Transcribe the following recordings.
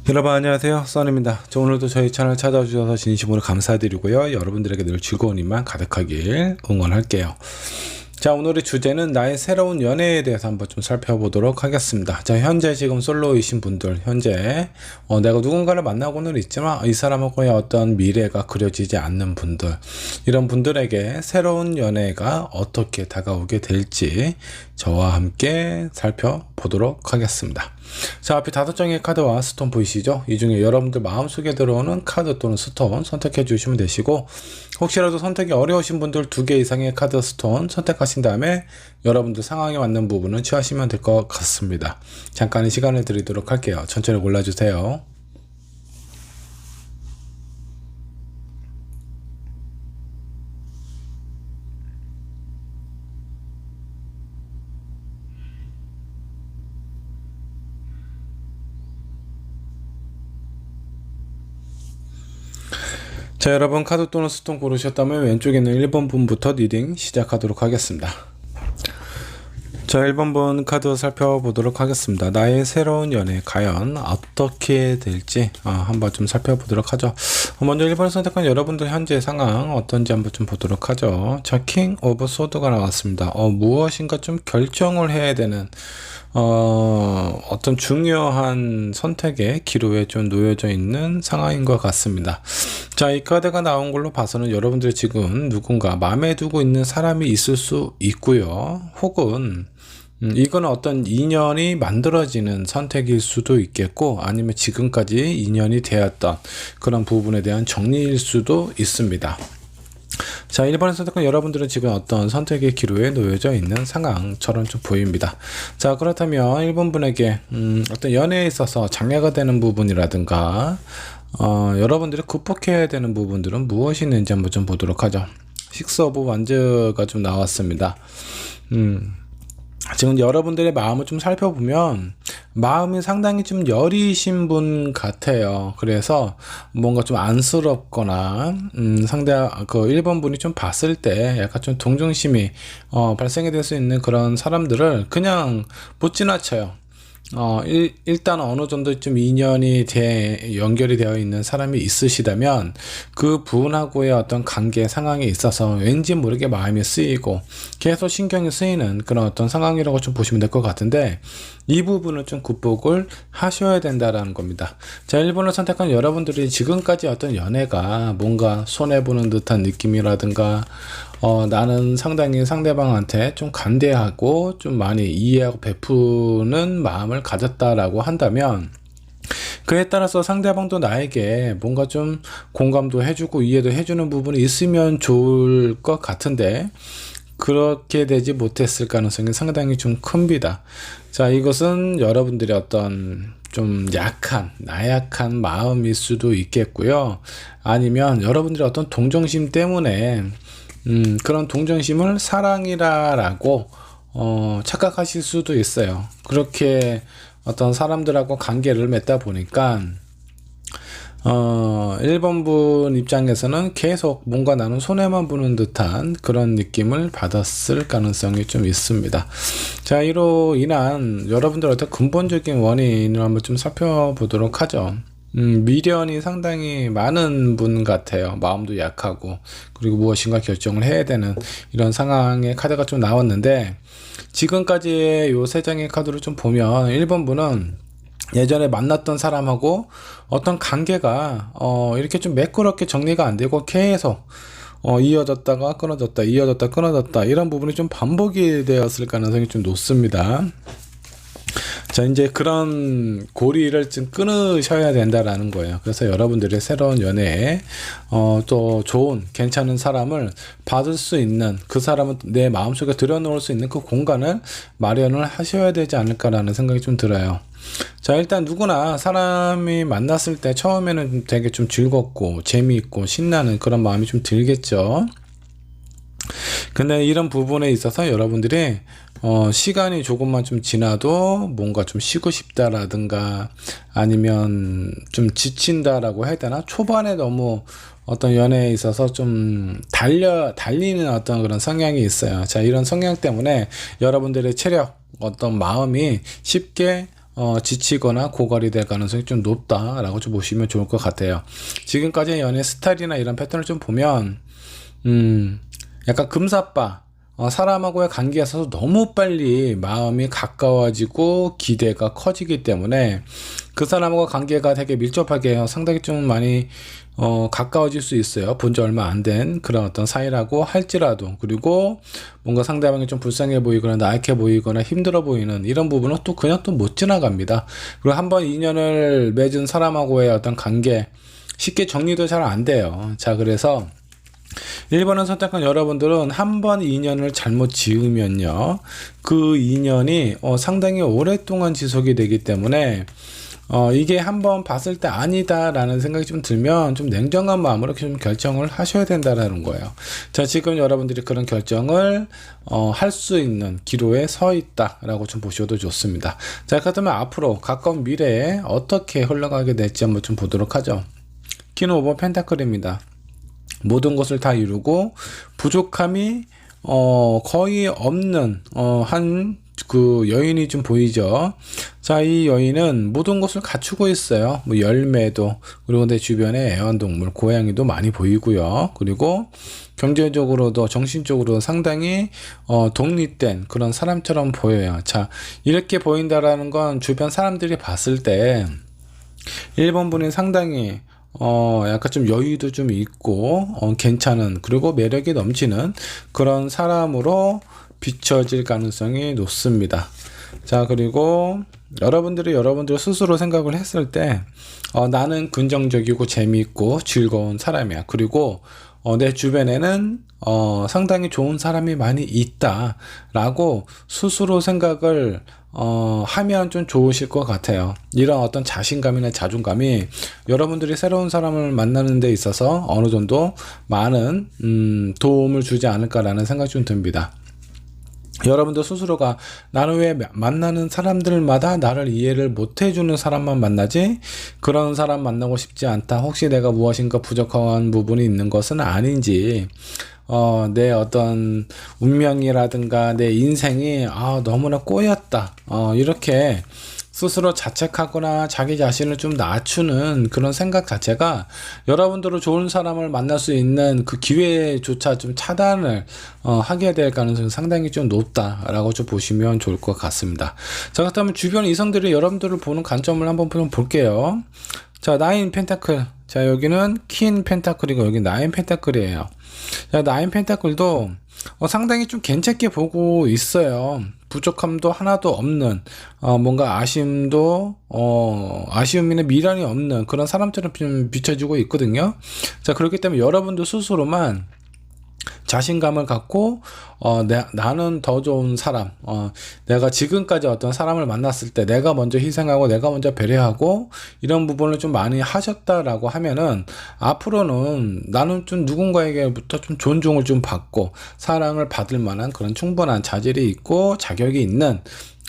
여러분 안녕하세요, 써니입니다. 오늘도 저희 채널 찾아주셔서 진심으로 감사드리고요. 여러분들에게 늘 즐거운 일만 가득하길 응원할게요. 자, 오늘의 주제는 나의 새로운 연애에 대해서 한번 좀 살펴보도록 하겠습니다. 자, 현재 지금 솔로이신 분들, 현재 내가 누군가를 만나고는 있지만 이 사람하고의 어떤 미래가 그려지지 않는 분들, 이런 분들에게 새로운 연애가 어떻게 다가오게 될지 저와 함께 살펴보도록 하겠습니다. 자, 앞에 5장의 카드와 스톤 보이시죠? 이 중에 여러분들 마음속에 들어오는 카드 또는 스톤 선택해 주시면 되시고, 혹시라도 선택이 어려우신 분들 2개 이상의 카드 스톤 선택하신 다음에 여러분들 상황에 맞는 부분은 취하시면 될 것 같습니다. 잠깐의 시간을 드리도록 할게요. 천천히 골라주세요. 자, 여러분 카드 또는 스톤 고르셨다면 왼쪽에 있는 1번 분부터 리딩 시작하도록 하겠습니다. 자, 1번 분 카드 살펴보도록 하겠습니다. 나의 새로운 연애 과연 어떻게 될지 한번 좀 살펴보도록 하죠. 먼저 1번을 선택한 여러분들 현재 상황 어떤지 한번 좀 보도록 하죠. 자, 킹 오브 소드가 나왔습니다. 무엇인가 좀 결정을 해야 되는 어떤 중요한 선택의 기로에 좀 놓여져 있는 상황인 것 같습니다. 자, 이 카드가 나온 걸로 봐서는 여러분들이 지금 누군가 마음에 두고 있는 사람이 있을 수 있고요. 혹은 이건 어떤 인연이 만들어지는 선택일 수도 있겠고, 아니면 지금까지 인연이 되었던 그런 부분에 대한 정리일 수도 있습니다. 자, 1번을 선택한 여러분들은 지금 어떤 선택의 기로에 놓여져 있는 상황처럼 좀 보입니다. 자, 그렇다면 1번 분에게 어떤 연애에 있어서 장애가 되는 부분이라든가 여러분들이 극복해야 되는 부분들은 무엇이 있는지 한번 좀 보도록 하죠. 식스 오브 완즈가 좀 나왔습니다. 지금 여러분들의 마음을 좀 살펴보면 마음이 상당히 좀 여리신 분 같아요. 그래서 뭔가 좀 안쓰럽거나 그 1번 분이 좀 봤을 때 약간 좀 동정심이 발생이 될 수 있는 그런 사람들을 그냥 못 지나쳐요. 일단 어느 정도 좀 인연이 연결이 되어 있는 사람이 있으시다면 그 분하고의 어떤 관계 상황에 있어서 왠지 모르게 마음이 쓰이고 계속 신경이 쓰이는 그런 어떤 상황이라고 좀 보시면 될 것 같은데, 이 부분을 좀 극복을 하셔야 된다라는 겁니다. 자, 1번을 선택한 여러분들이 지금까지 어떤 연애가 뭔가 손해보는 듯한 느낌이라든가 나는 상당히 상대방한테 좀 관대하고 좀 많이 이해하고 베푸는 마음을 가졌다라고 한다면, 그에 따라서 상대방도 나에게 뭔가 좀 공감도 해주고 이해도 해주는 부분이 있으면 좋을 것 같은데, 그렇게 되지 못했을 가능성이 상당히 좀 큽니다. 자, 이것은 여러분들의 어떤 좀 나약한 마음일 수도 있겠고요. 아니면 여러분들의 어떤 동정심 때문에 그런 동정심을 사랑이라고 착각하실 수도 있어요. 그렇게 어떤 사람들하고 관계를 맺다 보니까 1번 분 입장에서는 계속 뭔가 나는 손해만 보는 듯한 그런 느낌을 받았을 가능성이 좀 있습니다. 자, 이로 인한 여러분들 어떤 근본적인 원인을 한번 좀 살펴보도록 하죠. 미련이 상당히 많은 분 같아요. 마음도 약하고, 그리고 무엇인가 결정을 해야 되는 이런 상황의 카드가 좀 나왔는데, 지금까지의 요 3장의 카드를 좀 보면 1번 분은 예전에 만났던 사람하고 어떤 관계가 이렇게 좀 매끄럽게 정리가 안 되고 계속 이어졌다가 끊어졌다, 이어졌다 끊어졌다, 이런 부분이 좀 반복이 되었을 가능성이 좀 높습니다. 자, 이제 그런 고리를 좀 끊으셔야 된다라는 거예요. 그래서 여러분들의 새로운 연애에 또 좋은 괜찮은 사람을 받을 수 있는, 그 사람은 내 마음속에 들여놓을 수 있는 그 공간을 마련을 하셔야 되지 않을까라는 생각이 좀 들어요. 자, 일단 누구나 사람이 만났을 때 처음에는 되게 좀 즐겁고 재미있고 신나는 그런 마음이 좀 들겠죠. 근데 이런 부분에 있어서 여러분들이 시간이 조금만 좀 지나도 뭔가 좀 쉬고 싶다라든가 아니면 좀 지친다라고 해야 되나? 초반에 너무 어떤 연애에 있어서 좀 달리는 어떤 그런 성향이 있어요. 자, 이런 성향 때문에 여러분들의 체력, 어떤 마음이 쉽게 지치거나 고갈이 될 가능성이 좀 높다라고 좀 보시면 좋을 것 같아요. 지금까지의 연애 스타일이나 이런 패턴을 좀 보면 약간 금사빠, 사람하고의 관계에 있어서 너무 빨리 마음이 가까워지고 기대가 커지기 때문에 그 사람하고 관계가 되게 밀접하게 상당히 좀 많이 가까워질 수 있어요. 본지 얼마 안 된 그런 어떤 사이라고 할지라도. 그리고 뭔가 상대방이 좀 불쌍해 보이거나 나약해 보이거나 힘들어 보이는 이런 부분은 또 그냥 또 못 지나갑니다. 그리고 한번 인연을 맺은 사람하고의 어떤 관계 쉽게 정리도 잘 안 돼요. 자, 그래서 1번을 선택한 여러분들은 한 번 인연을 잘못 지으면요, 그 인연이 상당히 오랫동안 지속이 되기 때문에 이게 한번 봤을 때 아니다 라는 생각이 좀 들면 좀 냉정한 마음으로 좀 결정을 하셔야 된다라는 거예요. 자, 지금 여러분들이 그런 결정을 할 수 있는 기로에 서 있다 라고 좀 보셔도 좋습니다. 자, 그렇다면 앞으로 가까운 미래에 어떻게 흘러가게 될지 한번 좀 보도록 하죠. 키는 5번 펜타클입니다. 모든 것을 다 이루고 부족함이 거의 없는 한 그 여인이 좀 보이죠. 자, 이 여인은 모든 것을 갖추고 있어요. 뭐 열매도, 그리고 내 주변에 애완동물 고양이도 많이 보이고요. 그리고 경제적으로도 정신적으로 상당히 독립된 그런 사람처럼 보여요. 자, 이렇게 보인다라는 건 주변 사람들이 봤을 때 1번 분이 상당히 약간 좀 여유도 좀 있고 괜찮은, 그리고 매력이 넘치는 그런 사람으로 비춰질 가능성이 높습니다. 자, 그리고 여러분들 스스로 생각을 했을 때 나는 긍정적이고 재미있고 즐거운 사람이야. 그리고 내 주변에는 상당히 좋은 사람이 많이 있다 라고 스스로 생각을 하면 좀 좋으실 것 같아요. 이런 어떤 자신감이나 자존감이 여러분들이 새로운 사람을 만나는 데 있어서 어느 정도 많은 도움을 주지 않을까라는 생각이 좀 듭니다. 여러분들 스스로가 나는 왜 만나는 사람들마다 나를 이해를 못 해주는 사람만 만나지, 그런 사람 만나고 싶지 않다, 혹시 내가 무엇인가 부족한 부분이 있는 것은 아닌지, 내 어떤 운명이라든가 내 인생이 너무나 꼬였다, 이렇게 스스로 자책하거나 자기 자신을 좀 낮추는 그런 생각 자체가 여러분들은 좋은 사람을 만날 수 있는 그 기회조차 좀 차단을 하게 될 가능성이 상당히 좀 높다라고 좀 보시면 좋을 것 같습니다. 자, 그렇다면 주변 이성들이 여러분들을 보는 관점을 한번 좀 볼게요. 자, 9 펜타클. 자, 여기는 퀸 펜타클이고 여기 9 펜타클이에요. 자, 9 펜타클도 상당히 좀 괜찮게 보고 있어요. 부족함도 하나도 없는, 뭔가 아쉬움이나 미련이 없는 그런 사람처럼 좀 비춰지고 있거든요. 자, 그렇기 때문에 여러분도 스스로만 자신감을 갖고 나는 더 좋은 사람, 내가 지금까지 어떤 사람을 만났을 때 내가 먼저 희생하고 내가 먼저 배려하고 이런 부분을 좀 많이 하셨다라고 하면은 앞으로는 나는 좀 누군가에게부터 좀 존중을 좀 받고 사랑을 받을 만한 그런 충분한 자질이 있고 자격이 있는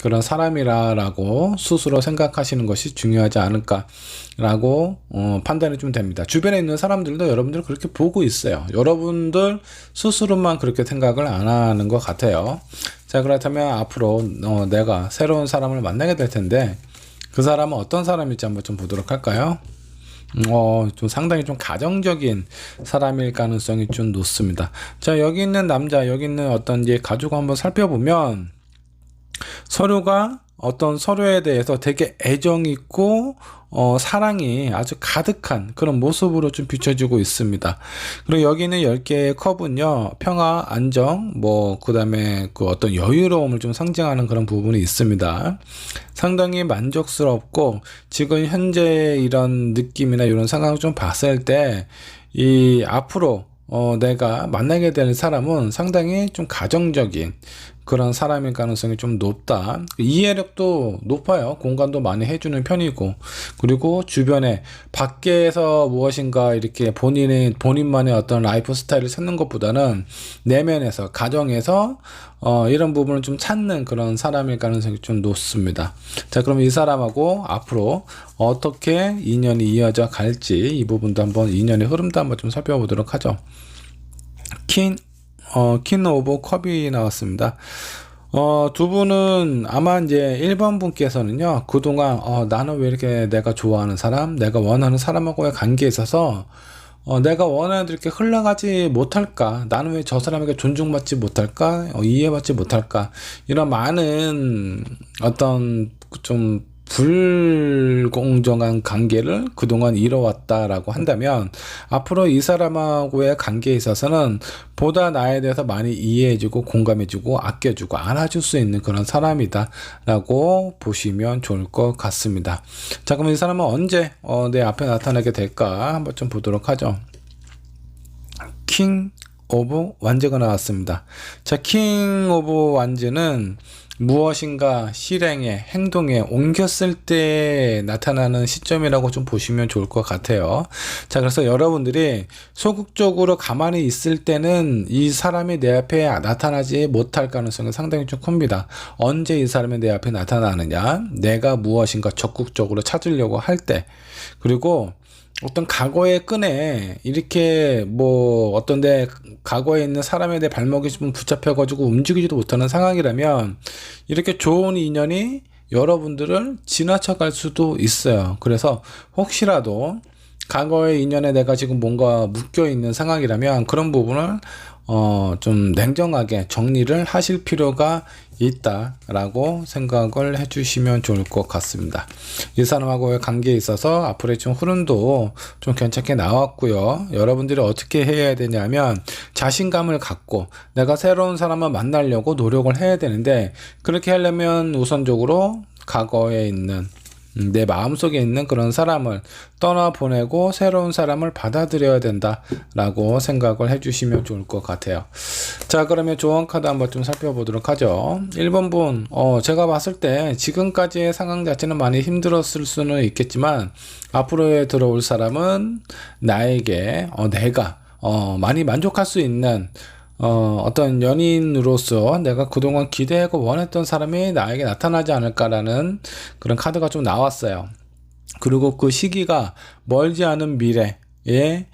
그런 사람이라고 스스로 생각하시는 것이 중요하지 않을까라고 판단이 좀 됩니다. 주변에 있는 사람들도 여러분들 그렇게 보고 있어요. 여러분들 스스로만 그렇게 생각을 안 하는 것 같아요. 자, 그렇다면 앞으로 내가 새로운 사람을 만나게 될 텐데 그 사람은 어떤 사람일지 한번 좀 보도록 할까요? 좀 상당히 좀 가정적인 사람일 가능성이 좀 높습니다. 자, 여기 있는 남자, 여기 있는 어떤 이제 가족을 한번 살펴보면 서로가 어떤 서로에 대해서 되게 애정 있고 사랑이 아주 가득한 그런 모습으로 좀 비춰지고 있습니다. 그리고 여기는 10개의 컵은요, 평화, 안정, 그 다음에 그 어떤 여유로움을 좀 상징하는 그런 부분이 있습니다. 상당히 만족스럽고 지금 현재 이런 느낌이나 이런 상황을 좀 봤을 때 이 앞으로 내가 만나게 되는 사람은 상당히 좀 가정적인 그런 사람일 가능성이 좀 높다. 이해력도 높아요. 공감도 많이 해주는 편이고, 그리고 주변에 밖에서 무엇인가 이렇게 본인만의 어떤 라이프 스타일을 찾는 것보다는 내면에서, 가정에서 이런 부분을 좀 찾는 그런 사람일 가능성이 좀 높습니다. 자, 그럼 이 사람하고 앞으로 어떻게 인연이 이어져 갈지 이 부분도 한번, 인연의 흐름도 한번 좀 살펴보도록 하죠. 퀸 오브 컵이 나왔습니다. 두 분은 아마 이제 1번 분께서는요, 그동안, 나는 왜 이렇게 내가 좋아하는 사람, 내가 원하는 사람하고의 관계에 있어서, 내가 원하는 대로 이렇게 흘러가지 못할까? 나는 왜 저 사람에게 존중받지 못할까? 이해받지 못할까? 이런 많은 어떤 좀 불공정한 관계를 그동안 이뤄왔다라고 한다면, 앞으로 이 사람하고의 관계에 있어서는 보다 나에 대해서 많이 이해해주고 공감해주고 아껴주고 안아줄 수 있는 그런 사람이다 라고 보시면 좋을 것 같습니다. 자, 그럼 이 사람은 언제 내 앞에 나타나게 될까 한번 좀 보도록 하죠. 킹 오브 완즈가 나왔습니다. 자, 킹 오브 완즈는 무엇인가 실행에 행동에 옮겼을 때 나타나는 시점이라고 좀 보시면 좋을 것 같아요. 자, 그래서 여러분들이 소극적으로 가만히 있을 때는 이 사람이 내 앞에 나타나지 못할 가능성이 상당히 좀 큽니다. 언제 이 사람이 내 앞에 나타나느냐, 내가 무엇인가 적극적으로 찾으려고 할 때, 그리고 어떤 과거의 끈에 이렇게 뭐 어떤데 과거에 있는 사람에 대해 발목이 좀 붙잡혀가지고 움직이지도 못하는 상황이라면 이렇게 좋은 인연이 여러분들을 지나쳐갈 수도 있어요. 그래서 혹시라도 과거의 인연에 내가 지금 뭔가 묶여있는 상황이라면 그런 부분을 좀 냉정하게 정리를 하실 필요가 있다라고 생각을 해주시면 좋을 것 같습니다. 이 사람하고의 관계에 있어서 앞으로의 좀 흐름도 좀 괜찮게 나왔고요. 여러분들이 어떻게 해야 되냐면 자신감을 갖고 내가 새로운 사람을 만나려고 노력을 해야 되는데, 그렇게 하려면 우선적으로 과거에 있는 내 마음속에 있는 그런 사람을 떠나보내고 새로운 사람을 받아들여야 된다라고 생각을 해주시면 좋을 것 같아요. 자, 그러면 조언 카드 한번 좀 살펴보도록 하죠. 1번 분, 제가 봤을 때 지금까지의 상황 자체는 많이 힘들었을 수는 있겠지만 앞으로에 들어올 사람은 나에게 내가 많이 만족할 수 있는 어떤 연인으로서 내가 그동안 기대하고 원했던 사람이 나에게 나타나지 않을까라는 그런 카드가 좀 나왔어요. 그리고 그 시기가 멀지 않은 미래에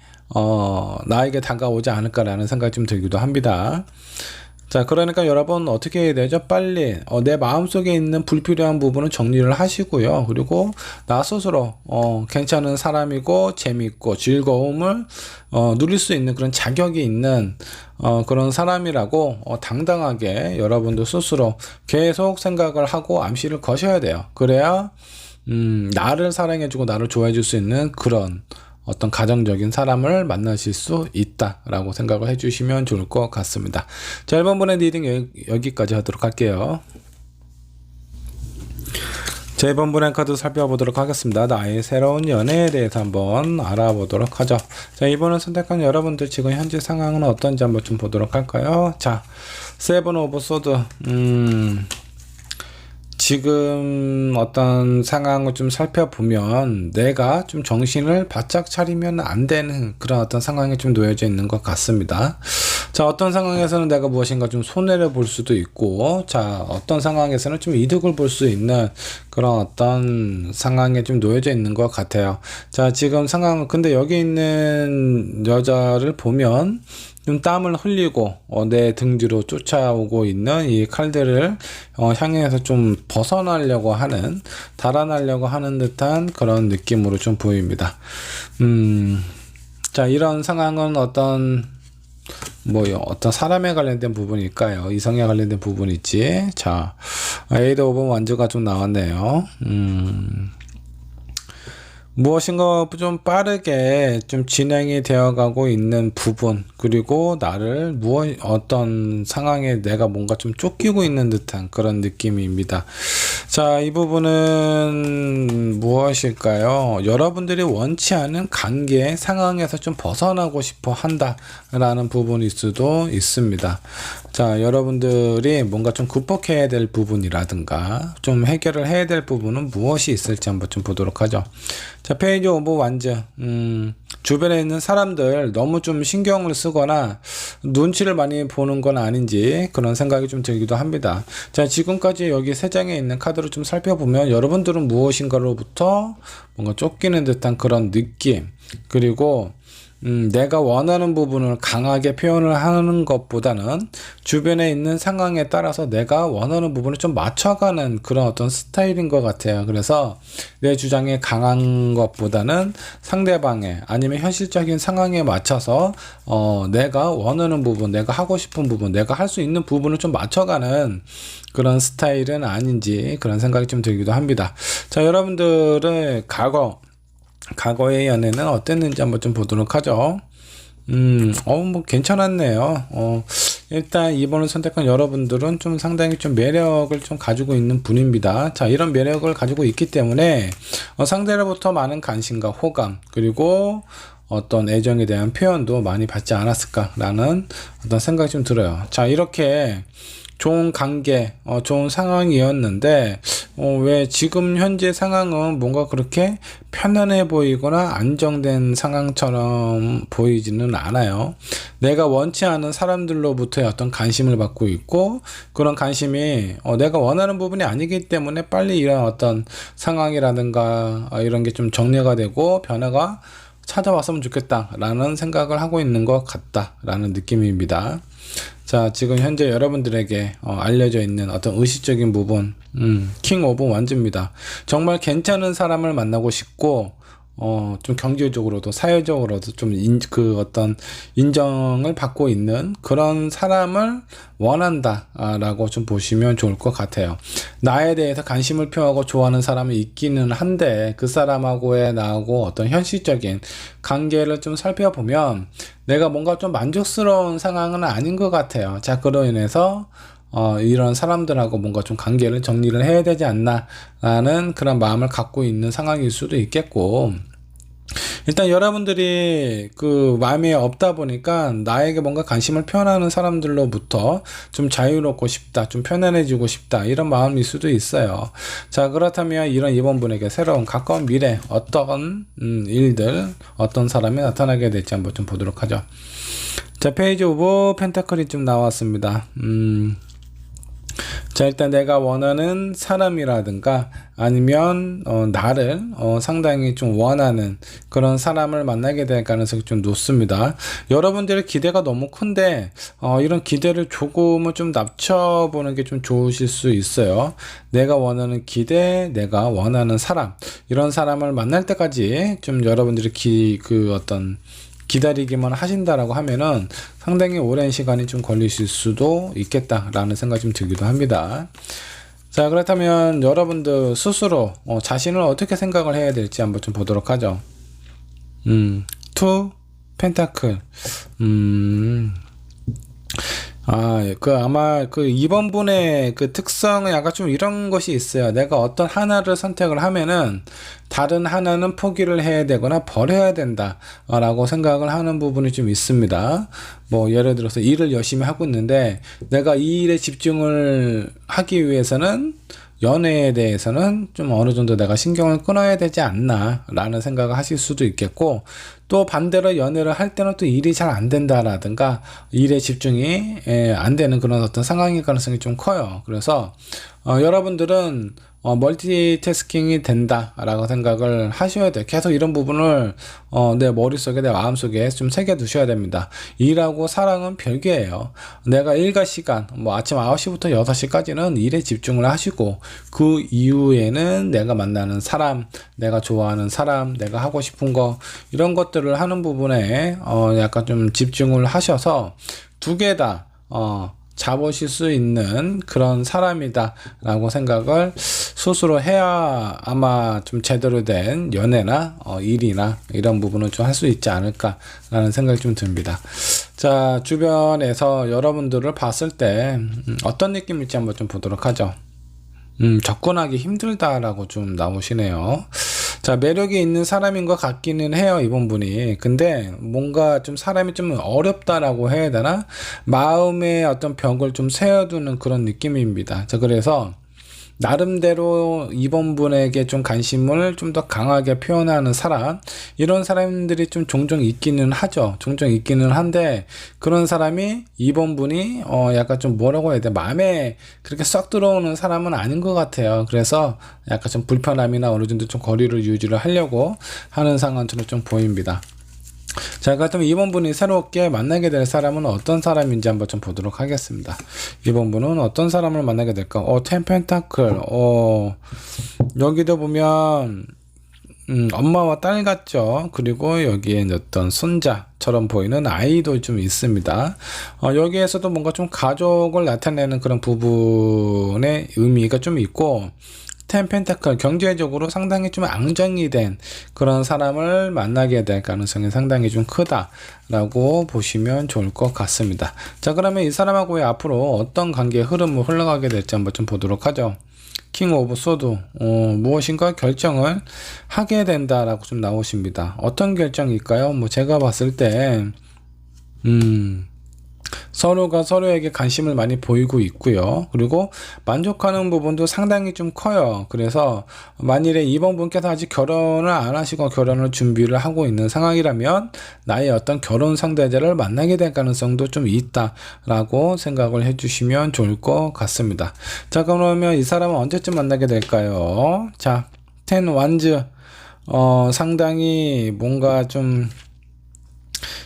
나에게 다가오지 않을까라는 생각이 좀 들기도 합니다. 자, 그러니까 여러분 어떻게 해야 되죠? 빨리 내 마음속에 있는 불필요한 부분은 정리를 하시고요. 그리고 나 스스로 괜찮은 사람이고 재밌고 즐거움을 누릴 수 있는 그런 자격이 있는 그런 사람이라고 당당하게 여러분도 스스로 계속 생각을 하고 암시를 거셔야 돼요. 그래야 나를 사랑해주고 나를 좋아해줄 수 있는 그런 어떤 가정적인 사람을 만나실 수 있다라고 생각을 해주시면 좋을 것 같습니다. 자, 1번 분의 리딩 여기까지 하도록 할게요. 자, 2번 분의 카드 살펴보도록 하겠습니다. 나의 새로운 연애에 대해서 한번 알아보도록 하죠. 자, 이번을 선택한 여러분들 지금 현재 상황은 어떤지 한번 좀 보도록 할까요? 자, 세븐 오브 소드. 지금 어떤 상황을 좀 살펴보면 내가 좀 정신을 바짝 차리면 안 되는 그런 어떤 상황에 좀 놓여져 있는 것 같습니다. 자, 어떤 상황에서는 내가 무엇인가 좀 손해를 볼 수도 있고, 자, 어떤 상황에서는 좀 이득을 볼 수 있는 그런 어떤 상황에 좀 놓여져 있는 것 같아요. 자, 지금 상황, 근데 여기 있는 여자를 보면 좀 땀을 흘리고 내 등 뒤로 쫓아오고 있는 이 칼들을 향해서 좀 벗어나려고 하는, 달아나려고 하는 듯한 그런 느낌으로 좀 보입니다. 자, 이런 상황은 어떤 사람에 관련된 부분일까요? 이성에 관련된 부분이지. 자, 에이드 오브 완즈가 좀 나왔네요. 무엇인가 좀 빠르게 좀 진행이 되어가고 있는 부분, 그리고 나를 어떤 상황에 내가 뭔가 좀 쫓기고 있는 듯한 그런 느낌입니다. 자, 이 부분은 무엇일까요? 여러분들이 원치 않은 관계 상황에서 좀 벗어나고 싶어 한다라는 부분일 수도 있습니다. 자, 여러분들이 뭔가 좀 극복해야 될 부분이라든가 좀 해결을 해야 될 부분은 무엇이 있을지 한번 좀 보도록 하죠. 자, 페이지 오브 완즈. 주변에 있는 사람들 너무 좀 신경을 쓰거나 눈치를 많이 보는 건 아닌지 그런 생각이 좀 들기도 합니다. 자, 지금까지 여기 세 장에 있는 카드를 좀 살펴보면 여러분들은 무엇인가로부터 뭔가 쫓기는 듯한 그런 느낌, 그리고 내가 원하는 부분을 강하게 표현을 하는 것보다는 주변에 있는 상황에 따라서 내가 원하는 부분을 좀 맞춰가는 그런 어떤 스타일인 것 같아요. 그래서 내 주장에 강한 것보다는 상대방의 아니면 현실적인 상황에 맞춰서 내가 원하는 부분, 내가 하고 싶은 부분, 내가 할 수 있는 부분을 좀 맞춰가는 그런 스타일은 아닌지 그런 생각이 좀 들기도 합니다. 자, 여러분들의 과거의 연애는 어땠는지 한번 좀 보도록 하죠. 뭐 괜찮았네요. 일단 이번을 선택한 여러분들은 좀 상당히 좀 매력을 좀 가지고 있는 분입니다. 자, 이런 매력을 가지고 있기 때문에 상대로부터 많은 관심과 호감, 그리고 어떤 애정에 대한 표현도 많이 받지 않았을까라는 어떤 생각이 좀 들어요. 자, 이렇게 좋은 관계, 좋은 상황이었는데, 왜 지금 현재 상황은 뭔가 그렇게 편안해 보이거나 안정된 상황처럼 보이지는 않아요. 내가 원치 않은 사람들로부터의 어떤 관심을 받고 있고, 그런 관심이 내가 원하는 부분이 아니기 때문에 빨리 이런 어떤 상황이라든가 이런 게 좀 정리가 되고 변화가 찾아왔으면 좋겠다라는 생각을 하고 있는 것 같다라는 느낌입니다. 자, 지금 현재 여러분들에게 알려져 있는 어떤 의식적인 부분, 킹 오브 원즈입니다. 정말 괜찮은 사람을 만나고 싶고, 좀 경제적으로도 사회적으로도 좀 그 어떤 인정을 받고 있는 그런 사람을 원한다 라고 좀 보시면 좋을 것 같아요. 나에 대해서 관심을 표하고 좋아하는 사람이 있기는 한데 그 사람하고의 나하고 어떤 현실적인 관계를 좀 살펴보면 내가 뭔가 좀 만족스러운 상황은 아닌 것 같아요. 자, 그로 인해서 이런 사람들하고 뭔가 좀 관계를 정리를 해야 되지 않나 라는 그런 마음을 갖고 있는 상황일 수도 있겠고, 일단 여러분들이 그 마음이 없다 보니까 나에게 뭔가 관심을 표현하는 사람들로부터 좀 자유롭고 싶다, 좀 편안해지고 싶다, 이런 마음일 수도 있어요. 자, 그렇다면 이런 이번분에게 새로운 가까운 미래 어떤 일들, 어떤 사람이 나타나게 될지 한번 좀 보도록 하죠. 자, 페이지 오브 펜타클이 좀 나왔습니다. 자, 일단 내가 원하는 사람이라든가 아니면 나를 상당히 좀 원하는 그런 사람을 만나게 될 가능성이 좀 높습니다. 여러분들의 기대가 너무 큰데 이런 기대를 조금은 좀 낮춰보는 게 좀 좋으실 수 있어요. 내가 원하는 기대, 내가 원하는 사람, 이런 사람을 만날 때까지 좀 여러분들이 기다리기만 하신다라고 하면은 상당히 오랜 시간이 좀 걸리실 수도 있겠다라는 생각이 좀 들기도 합니다. 자, 그렇다면 여러분들 스스로 자신을 어떻게 생각을 해야 될지 한번 좀 보도록 하죠. 투 펜타클. 아마 이번 분의 그 특성은 약간 좀 이런 것이 있어요. 내가 어떤 하나를 선택을 하면은 다른 하나는 포기를 해야 되거나 버려야 된다 라고 생각을 하는 부분이 좀 있습니다. 뭐 예를 들어서 일을 열심히 하고 있는데 내가 이 일에 집중을 하기 위해서는 연애에 대해서는 좀 어느 정도 내가 신경을 끊어야 되지 않나 라는 생각을 하실 수도 있겠고, 또 반대로 연애를 할 때는 또 일이 잘 안 된다라든가 일에 집중이 안 되는 그런 어떤 상황일 가능성이 좀 커요. 그래서 여러분들은 멀티태스킹이 된다라고 생각을 하셔야 돼요. 계속 이런 부분을 내 머릿속에, 내 마음속에 좀 새겨 두셔야 됩니다. 일하고 사랑은 별개예요. 내가 일과 시간, 뭐 아침 9시부터 6시까지는 일에 집중을 하시고, 그 이후에는 내가 만나는 사람, 내가 좋아하는 사람, 내가 하고 싶은 거, 이런 것들을 하는 부분에 약간 좀 집중을 하셔서 두 개 다 잡으실 수 있는 그런 사람이다 라고 생각을 스스로 해야 아마 좀 제대로 된 연애나 일이나 이런 부분은 좀 할 수 있지 않을까 라는 생각이 좀 듭니다. 자, 주변에서 여러분들을 봤을 때 어떤 느낌일지 한번 좀 보도록 하죠. 접근하기 힘들다라고 좀 나오시네요. 자, 매력이 있는 사람인 것 같기는 해요, 이번 분이. 근데 뭔가 좀 사람이 좀 어렵다라고 해야 되나? 마음의 어떤 벽을 좀 세워두는 그런 느낌입니다. 자, 그래서 나름대로 이번 분에게 좀 관심을 좀 더 강하게 표현하는 사람, 이런 사람들이 좀 종종 있기는 하죠. 종종 있기는 한데, 그런 사람이 이번 분이 약간 좀 뭐라고 해야 돼, 마음에 그렇게 썩 들어오는 사람은 아닌 것 같아요. 그래서 약간 좀 불편함이나 어느 정도 좀 거리를 유지를 하려고 하는 상황처럼 좀 보입니다. 자, 그렇다면 이번 분이 새롭게 만나게 될 사람은 어떤 사람인지 한번 좀 보도록 하겠습니다. 이번 분은 어떤 사람을 만나게 될까? 텐 펜타클. 여기도 보면 엄마와 딸 같죠. 그리고 여기에 어떤 손자처럼 보이는 아이도 좀 있습니다. 여기에서도 뭔가 좀 가족을 나타내는 그런 부분의 의미가 좀 있고, 텐 펜타클, 경제적으로 상당히 좀 안정이 된 그런 사람을 만나게 될 가능성이 상당히 좀 크다라고 보시면 좋을 것 같습니다. 자, 그러면 이 사람하고의 앞으로 어떤 관계의 흐름을 흘러가게 될지 한번 좀 보도록 하죠. 킹 오브 소드, 무엇인가 결정을 하게 된다라고 좀 나오십니다. 어떤 결정일까요? 제가 봤을 때, 서로가 서로에게 관심을 많이 보이고 있고요. 그리고 만족하는 부분도 상당히 좀 커요. 그래서 만일에 이번 분께서 아직 결혼을 안 하시고 결혼을 준비를 하고 있는 상황이라면 나의 어떤 결혼 상대자를 만나게 될 가능성도 좀 있다라고 생각을 해주시면 좋을 것 같습니다. 자, 그러면 이 사람은 언제쯤 만나게 될까요? 자, 텐 완즈, 상당히 뭔가 좀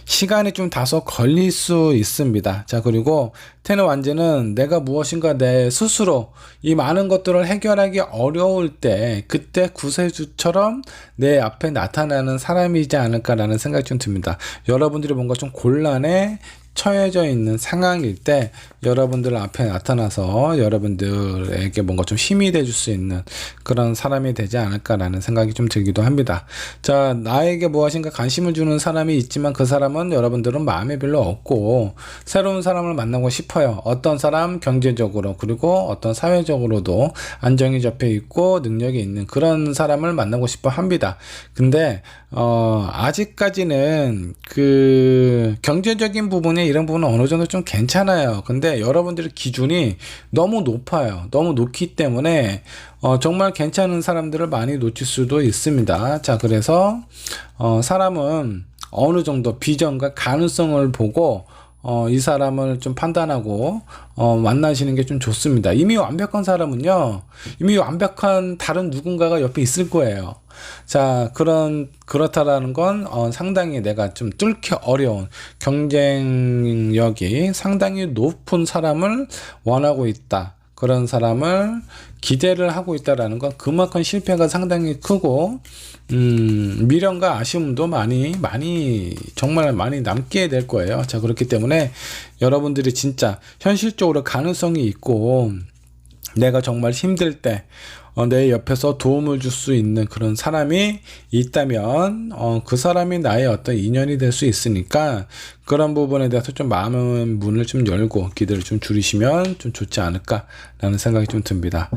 시간이 좀 다소 걸릴 수 있습니다. 자, 그리고 텐 완제는 내가 무엇인가 내 스스로 이 많은 것들을 해결하기 어려울 때 그때 구세주처럼 내 앞에 나타나는 사람이지 않을까라는 생각이 좀 듭니다. 여러분들이 뭔가 좀 곤란해 처해져 있는 상황일 때 여러분들 앞에 나타나서 여러분들에게 뭔가 좀 힘이 돼줄 수 있는 그런 사람이 되지 않을까라는 생각이 좀 들기도 합니다. 자, 나에게 무엇인가 관심을 주는 사람이 있지만 그 사람은 여러분들은 마음에 별로 없고 새로운 사람을 만나고 싶어요. 어떤 사람, 경제적으로 그리고 어떤 사회적으로도 안정이 잡혀 있고 능력이 있는 그런 사람을 만나고 싶어 합니다. 근데 아직까지는 그 경제적인 부분에 이런 부분은 어느 정도 좀 괜찮아요. 근데 여러분들의 기준이 너무 높아요. 너무 높기 때문에 정말 괜찮은 사람들을 많이 놓칠 수도 있습니다. 자, 그래서 사람은 어느 정도 비전과 가능성을 보고 이 사람을 좀 판단하고 만나시는 게 좀 좋습니다. 이미 완벽한 사람은요, 이미 완벽한 다른 누군가가 옆에 있을 거예요. 자, 그렇다라는 건 상당히 내가 좀 뚫기 어려운 경쟁력이 상당히 높은 사람을 원하고 있다. 그런 사람을 기대를 하고 있다라는 건 그만큼 실패가 상당히 크고 미련과 아쉬움도 많이 정말 많이 남게 될 거예요. 자, 그렇기 때문에 여러분들이 진짜 현실적으로 가능성이 있고 내가 정말 힘들 때 내 옆에서 도움을 줄 수 있는 그런 사람이 있다면 그 사람이 나의 어떤 인연이 될 수 있으니까 그런 부분에 대해서 좀 마음의 문을 좀 열고 기대를 좀 줄이시면 좀 좋지 않을까라는 생각이 좀 듭니다.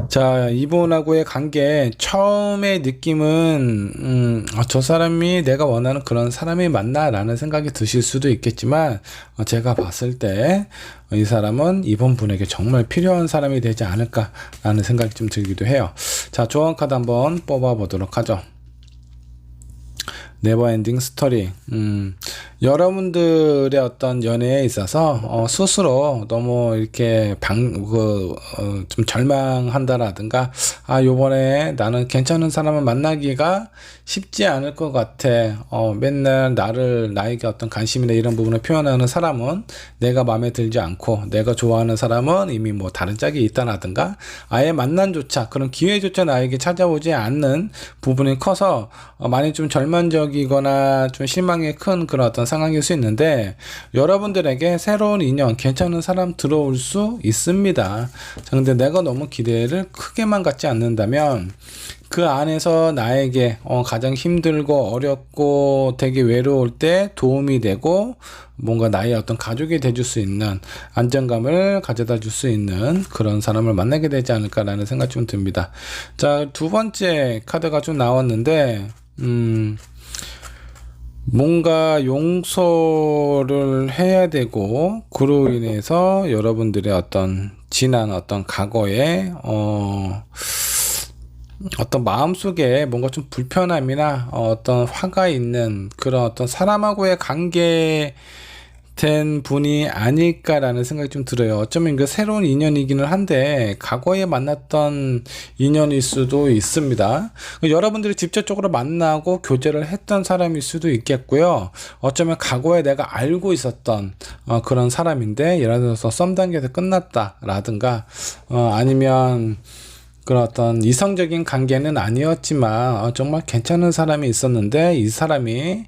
자, 이분하고의 관계 처음의 느낌은 저 사람이 내가 원하는 그런 사람이 맞나 라는 생각이 드실 수도 있겠지만 제가 봤을 때 이 사람은 이번 분에게 정말 필요한 사람이 되지 않을까라는 생각이 좀 들기도 해요. 자, 조언 카드 한번 뽑아 보도록 하죠. 네버엔딩 스토리. 여러분들의 어떤 연애에 있어서 스스로 너무 이렇게 좀 절망한다라든가 요번에 나는 괜찮은 사람을 만나기가 쉽지 않을 것 같아. 맨날 나에게 어떤 관심이나 이런 부분을 표현하는 사람은 내가 마음에 들지 않고 내가 좋아하는 사람은 이미 뭐 다른 짝이 있다라든가 아예 만남조차 그런 기회조차 나에게 찾아오지 않는 부분이 커서 많이 좀 절망적이거나 좀 실망이 큰 그런 어떤 상황일 수 있는데 여러분들에게 새로운 인연, 괜찮은 사람 들어올 수 있습니다. 근데 내가 너무 기대를 크게만 갖지 않는다면 그 안에서 나에게 가장 힘들고 어렵고 되게 외로울 때 도움이 되고 뭔가 나의 어떤 가족이 돼줄 수 있는 안정감을 가져다 줄 수 있는 그런 사람을 만나게 되지 않을까라는 생각이 좀 듭니다. 자, 두 번째 카드가 좀 나왔는데 뭔가 용서를 해야 되고 그로 인해서 여러분들의 어떤 지난 어떤 과거에 어떤 마음속에 뭔가 좀 불편함이나 어떤 화가 있는 그런 어떤 사람하고의 관계들에 된 분이 아닐까라는 생각이 좀 들어요. 어쩌면 그 새로운 인연이기는 한데 과거에 만났던 인연일 수도 있습니다. 여러분들이 직접적으로 만나고 교제를 했던 사람일 수도 있겠고요. 어쩌면 과거에 내가 알고 있었던 그런 사람인데, 예를 들어서 썸 단계에서 끝났다라든가 아니면 그런 어떤 이성적인 관계는 아니었지만 정말 괜찮은 사람이 있었는데, 이 사람이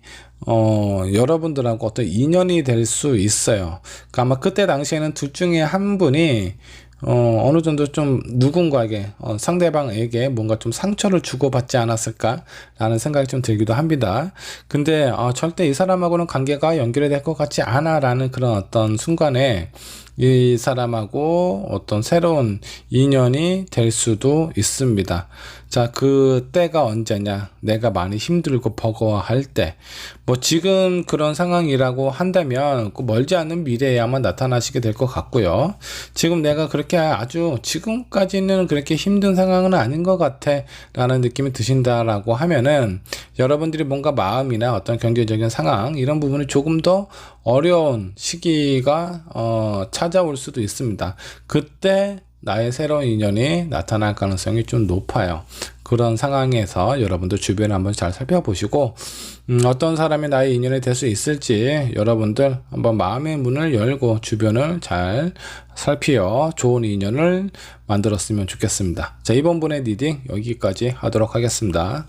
여러분들하고 어떤 인연이 될 수 있어요. 그러니까 아마 그때 당시에는 둘 중에 한 분이 어느 정도 좀 누군가에게 상대방에게 뭔가 좀 상처를 주고받지 않았을까라는 생각이 좀 들기도 합니다. 근데 절대 이 사람하고는 관계가 연결이 될 것 같지 않아라는 그런 어떤 순간에 이 사람하고 어떤 새로운 인연이 될 수도 있습니다. 자, 그 때가 언제냐? 내가 많이 힘들고 버거워할 때. 뭐 지금 그런 상황이라고 한다면 그 멀지 않은 미래에 아마 나타나시게 될 것 같고요. 지금 내가 그렇게 아주 지금까지는 그렇게 힘든 상황은 아닌 것 같아 라는 느낌이 드신다라고 하면은, 여러분들이 뭔가 마음이나 어떤 경제적인 상황 이런 부분이 조금 더 어려운 시기가 찾아올 수도 있습니다. 그때 나의 새로운 인연이 나타날 가능성이 좀 높아요. 그런 상황에서 여러분들 주변을 한번 잘 살펴보시고 어떤 사람이 나의 인연이 될 수 있을지 여러분들 한번 마음의 문을 열고 주변을 잘 살피어 좋은 인연을 만들었으면 좋겠습니다. 자, 이번 분의 리딩 여기까지 하도록 하겠습니다.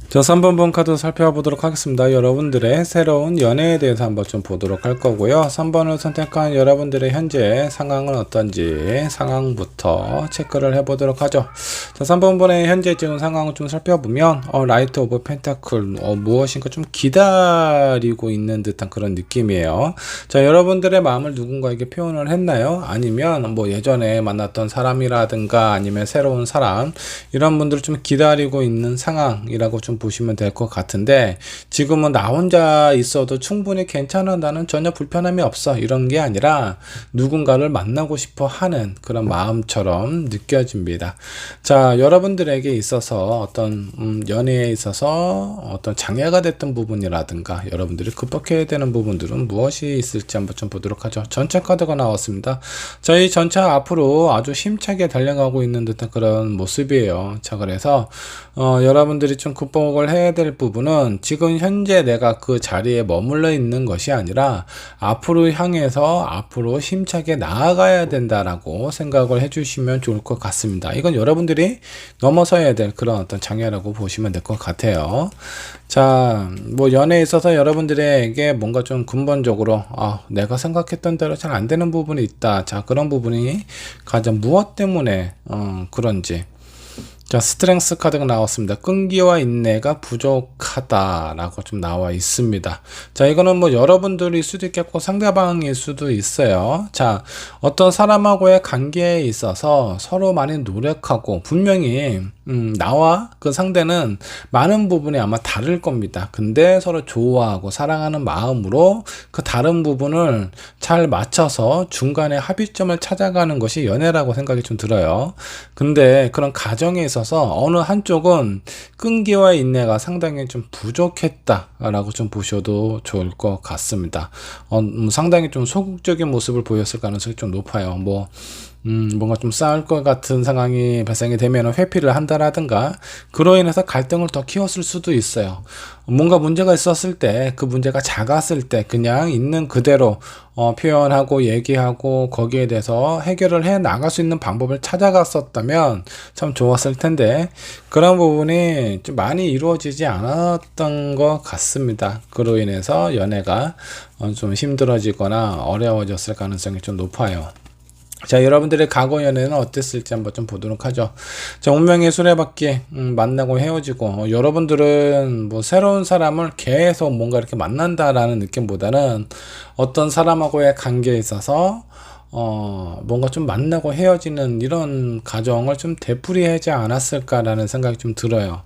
자, 3번 본 카드 살펴보도록 하겠습니다. 여러분들의 새로운 연애에 대해서 한번 좀 보도록 할 거고요. 3번을 선택한 여러분들의 현재 상황은 어떤지 상황부터 체크를 해보도록 하죠. 자, 3번 본의 현재 지금 상황을 좀 살펴보면 라이트 오브 펜타클 무엇인가 좀 기다리고 있는 듯한 그런 느낌이에요. 자, 여러분들의 마음을 누군가에게 표현을 했나요? 아니면 뭐 예전에 만났던 사람이라든가 아니면 새로운 사람, 이런 분들을 좀 기다리고 있는 상황이라고 좀 보시면 될 것 같은데, 지금은 나 혼자 있어도 충분히 괜찮아, 나는 전혀 불편함이 없어, 이런 게 아니라 누군가를 만나고 싶어 하는 그런 마음처럼 느껴집니다. 자, 여러분들에게 있어서 어떤 연애에 있어서 어떤 장애가 됐던 부분이라든가 여러분들이 극복해야 되는 부분들은 무엇이 있을지 한번 좀 보도록 하죠. 전차 카드가 나왔습니다. 자, 이 전차 앞으로 아주 힘차게 달려가고 있는 듯한 그런 모습이에요. 자, 그래서 여러분들이 좀 극복을 해야 될 부분은 지금 현재 내가 그 자리에 머물러 있는 것이 아니라 앞으로 향해서 앞으로 힘차게 나아가야 된다라고 생각을 해주시면 좋을 것 같습니다. 이건 여러분들이 넘어서야 될 그런 어떤 장애라고 보시면 될 것 같아요. 자, 뭐 연애에 있어서 여러분들에게 뭔가 좀 근본적으로 내가 생각했던 대로 잘 안 되는 부분이 있다. 자, 그런 부분이 가장 무엇 때문에 그런지. 자, 스트렝스 카드가 나왔습니다. 끈기와 인내가 부족하다라고 좀 나와 있습니다. 자, 이거는 뭐 여러분들일 수도 있겠고 상대방일 수도 있어요. 자, 어떤 사람하고의 관계에 있어서 서로 많이 노력하고 분명히 나와 그 상대는 많은 부분이 아마 다를 겁니다. 근데 서로 좋아하고 사랑하는 마음으로 그 다른 부분을 잘 맞춰서 중간에 합의점을 찾아가는 것이 연애라고 생각이 좀 들어요. 근데 그런 가정에 있어서 어느 한쪽은 끈기와 인내가 상당히 좀 부족했다라고 좀 보셔도 좋을 것 같습니다. 상당히 좀 소극적인 모습을 보였을 가능성이 좀 높아요. 뭔가 좀 싸울 것 같은 상황이 발생이 되면 회피를 한다라든가 그로 인해서 갈등을 더 키웠을 수도 있어요. 뭔가 문제가 있었을 때 그 문제가 작았을 때 그냥 있는 그대로 표현하고 얘기하고 거기에 대해서 해결을 해 나갈 수 있는 방법을 찾아갔었다면 참 좋았을 텐데 그런 부분이 좀 많이 이루어지지 않았던 것 같습니다. 그로 인해서 연애가 좀 힘들어지거나 어려워졌을 가능성이 좀 높아요. 자, 여러분들의 과거 연애는 어땠을지 한번 좀 보도록 하죠. 자, 운명의 수레바퀴 만나고 헤어지고 여러분들은 뭐 새로운 사람을 계속 뭔가 이렇게 만난다라는 느낌보다는 어떤 사람하고의 관계에 있어서 뭔가 좀 만나고 헤어지는 이런 과정을 좀 되풀이하지 않았을까라는 생각이 좀 들어요.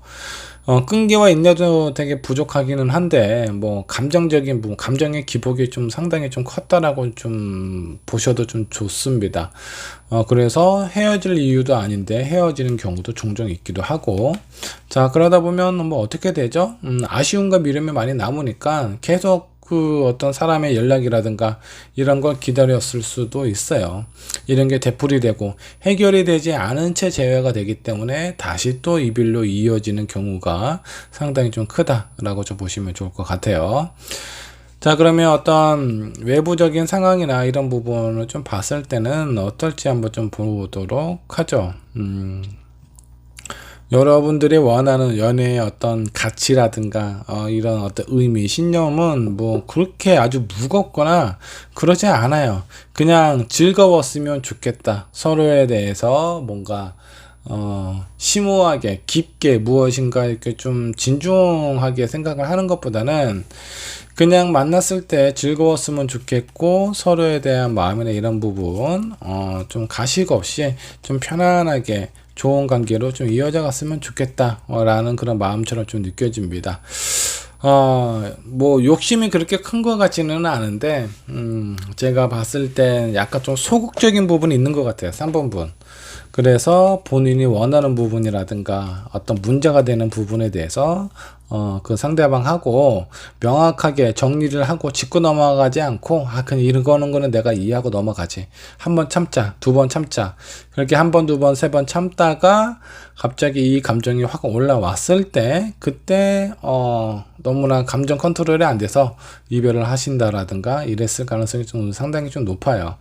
끈기와 인내도 되게 부족하기는 한데 뭐 감정적인 부분, 감정의 기복이 좀 상당히 좀 컸다라고 좀 보셔도 좀 좋습니다. 그래서 헤어질 이유도 아닌데 헤어지는 경우도 종종 있기도 하고, 자, 그러다 보면 뭐 어떻게 되죠? 아쉬움과 미움이 많이 남으니까 계속 그 어떤 사람의 연락이라든가 이런 걸 기다렸을 수도 있어요. 이런 게 되풀이 되고 해결이 되지 않은 채 재회가 되기 때문에 다시 또 이별로 이어지는 경우가 상당히 좀 크다라고 좀 보시면 좋을 것 같아요. 자, 그러면 어떤 외부적인 상황이나 이런 부분을 좀 봤을 때는 어떨지 한번 좀 보도록 하죠. 여러분들이 원하는 연애의 어떤 가치라든가 이런 어떤 의미, 신념은 뭐 그렇게 아주 무겁거나 그러지 않아요. 그냥 즐거웠으면 좋겠다. 서로에 대해서 뭔가 심오하게 깊게 무엇인가 이렇게 좀 진중하게 생각을 하는 것보다는 그냥 만났을 때 즐거웠으면 좋겠고 서로에 대한 마음이나 이런 부분 좀 가식 없이 좀 편안하게 좋은 관계로 좀 이어져 갔으면 좋겠다 라는 그런 마음처럼 좀 느껴집니다. 뭐 욕심이 그렇게 큰 것 같지는 않은데 제가 봤을 때 약간 좀 소극적인 부분이 있는 것 같아요. 3번 분. 그래서 본인이 원하는 부분이라든가 어떤 문제가 되는 부분에 대해서 그 상대방하고 명확하게 정리를 하고 짚고 넘어가지 않고 그냥 이런 거는 내가 이해하고 넘어가지. 한 번 참자, 두 번 참자. 그렇게 한 번, 두 번, 세 번 참다가 갑자기 이 감정이 확 올라왔을 때 그때 너무나 감정 컨트롤이 안 돼서 이별을 하신다라든가 이랬을 가능성이 좀 상당히 좀 높아요.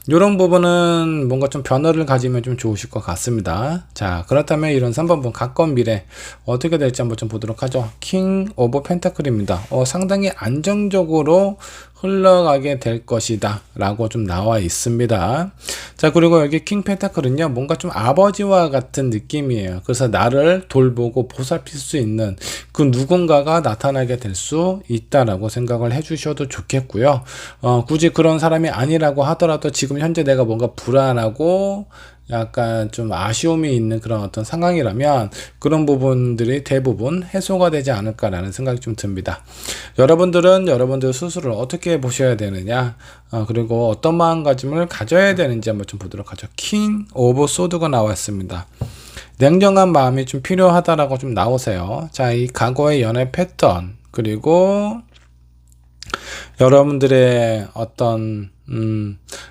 이런 부분은 뭔가 좀 변화를 가지면 좀 좋으실 것 같습니다. 자, 그렇다면 이런 3번 분 가까운 미래 어떻게 될지 한번 좀 보도록 하죠. 킹 오브 펜타클입니다. 상당히 안정적으로 흘러가게 될 것이다 라고 좀 나와 있습니다. 자, 그리고 여기 킹 펜타클은요 뭔가 좀 아버지와 같은 느낌이에요. 그래서 나를 돌보고 보살필 수 있는 그 누군가가 나타나게 될 수 있다라고 생각을 해 주셔도 좋겠고요. 굳이 그런 사람이 아니라고 하더라도 지금 현재 내가 뭔가 불안하고 약간 좀 아쉬움이 있는 그런 어떤 상황이라면 그런 부분들이 대부분 해소가 되지 않을까라는 생각이 좀 듭니다. 여러분들은 여러분들 스스로를 어떻게 보셔야 되느냐, 그리고 어떤 마음가짐을 가져야 되는지 한번 좀 보도록 하죠. 킹 오브 소드가 나왔습니다. 냉정한 마음이 좀 필요하다라고 좀 나오세요. 자, 이 과거의 연애 패턴, 그리고 여러분들의 어떤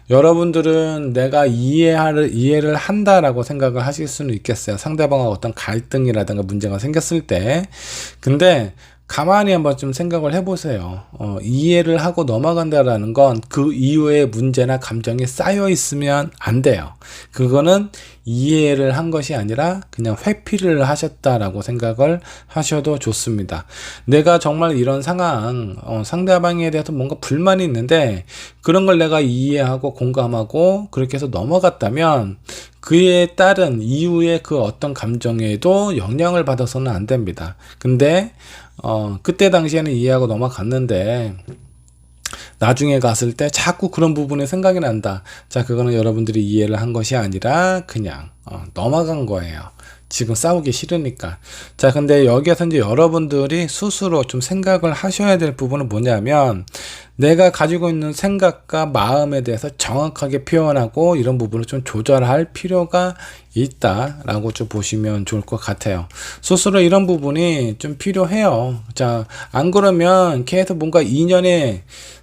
여러분들은 내가 이해를 한다라고 생각을 하실 수는 있겠어요. 상대방과 어떤 갈등이라든가 문제가 생겼을 때. 근데 가만히 한번 좀 생각을 해보세요. 이해를 하고 넘어간다라는 건 그 이후에 문제나 감정이 쌓여 있으면 안 돼요. 그거는 이해를 한 것이 아니라 그냥 회피를 하셨다라고 생각을 하셔도 좋습니다. 내가 정말 이런 상황, 상대방에 대해서 뭔가 불만이 있는데 그런 걸 내가 이해하고 공감하고 그렇게 해서 넘어갔다면 그에 따른 이후에 그 어떤 감정에도 영향을 받아서는 안 됩니다. 근데 그때 당시에는 이해하고 넘어갔는데 나중에 갔을 때 자꾸 그런 부분이 생각이 난다. 자, 그거는 여러분들이 이해를 한 것이 아니라 그냥 넘어간 거예요. 지금 싸우기 싫으니까. 자, 근데 여기에서 이제 여러분들이 스스로 좀 생각을 하셔야 될 부분은 뭐냐면 내가 가지고 있는 생각과 마음에 대해서 정확하게 표현하고 이런 부분을 좀 조절할 필요가 있다라고 좀 보시면 좋을 것 같아요. 스스로 이런 부분이 좀 필요해요. 자, 안 그러면 계속 뭔가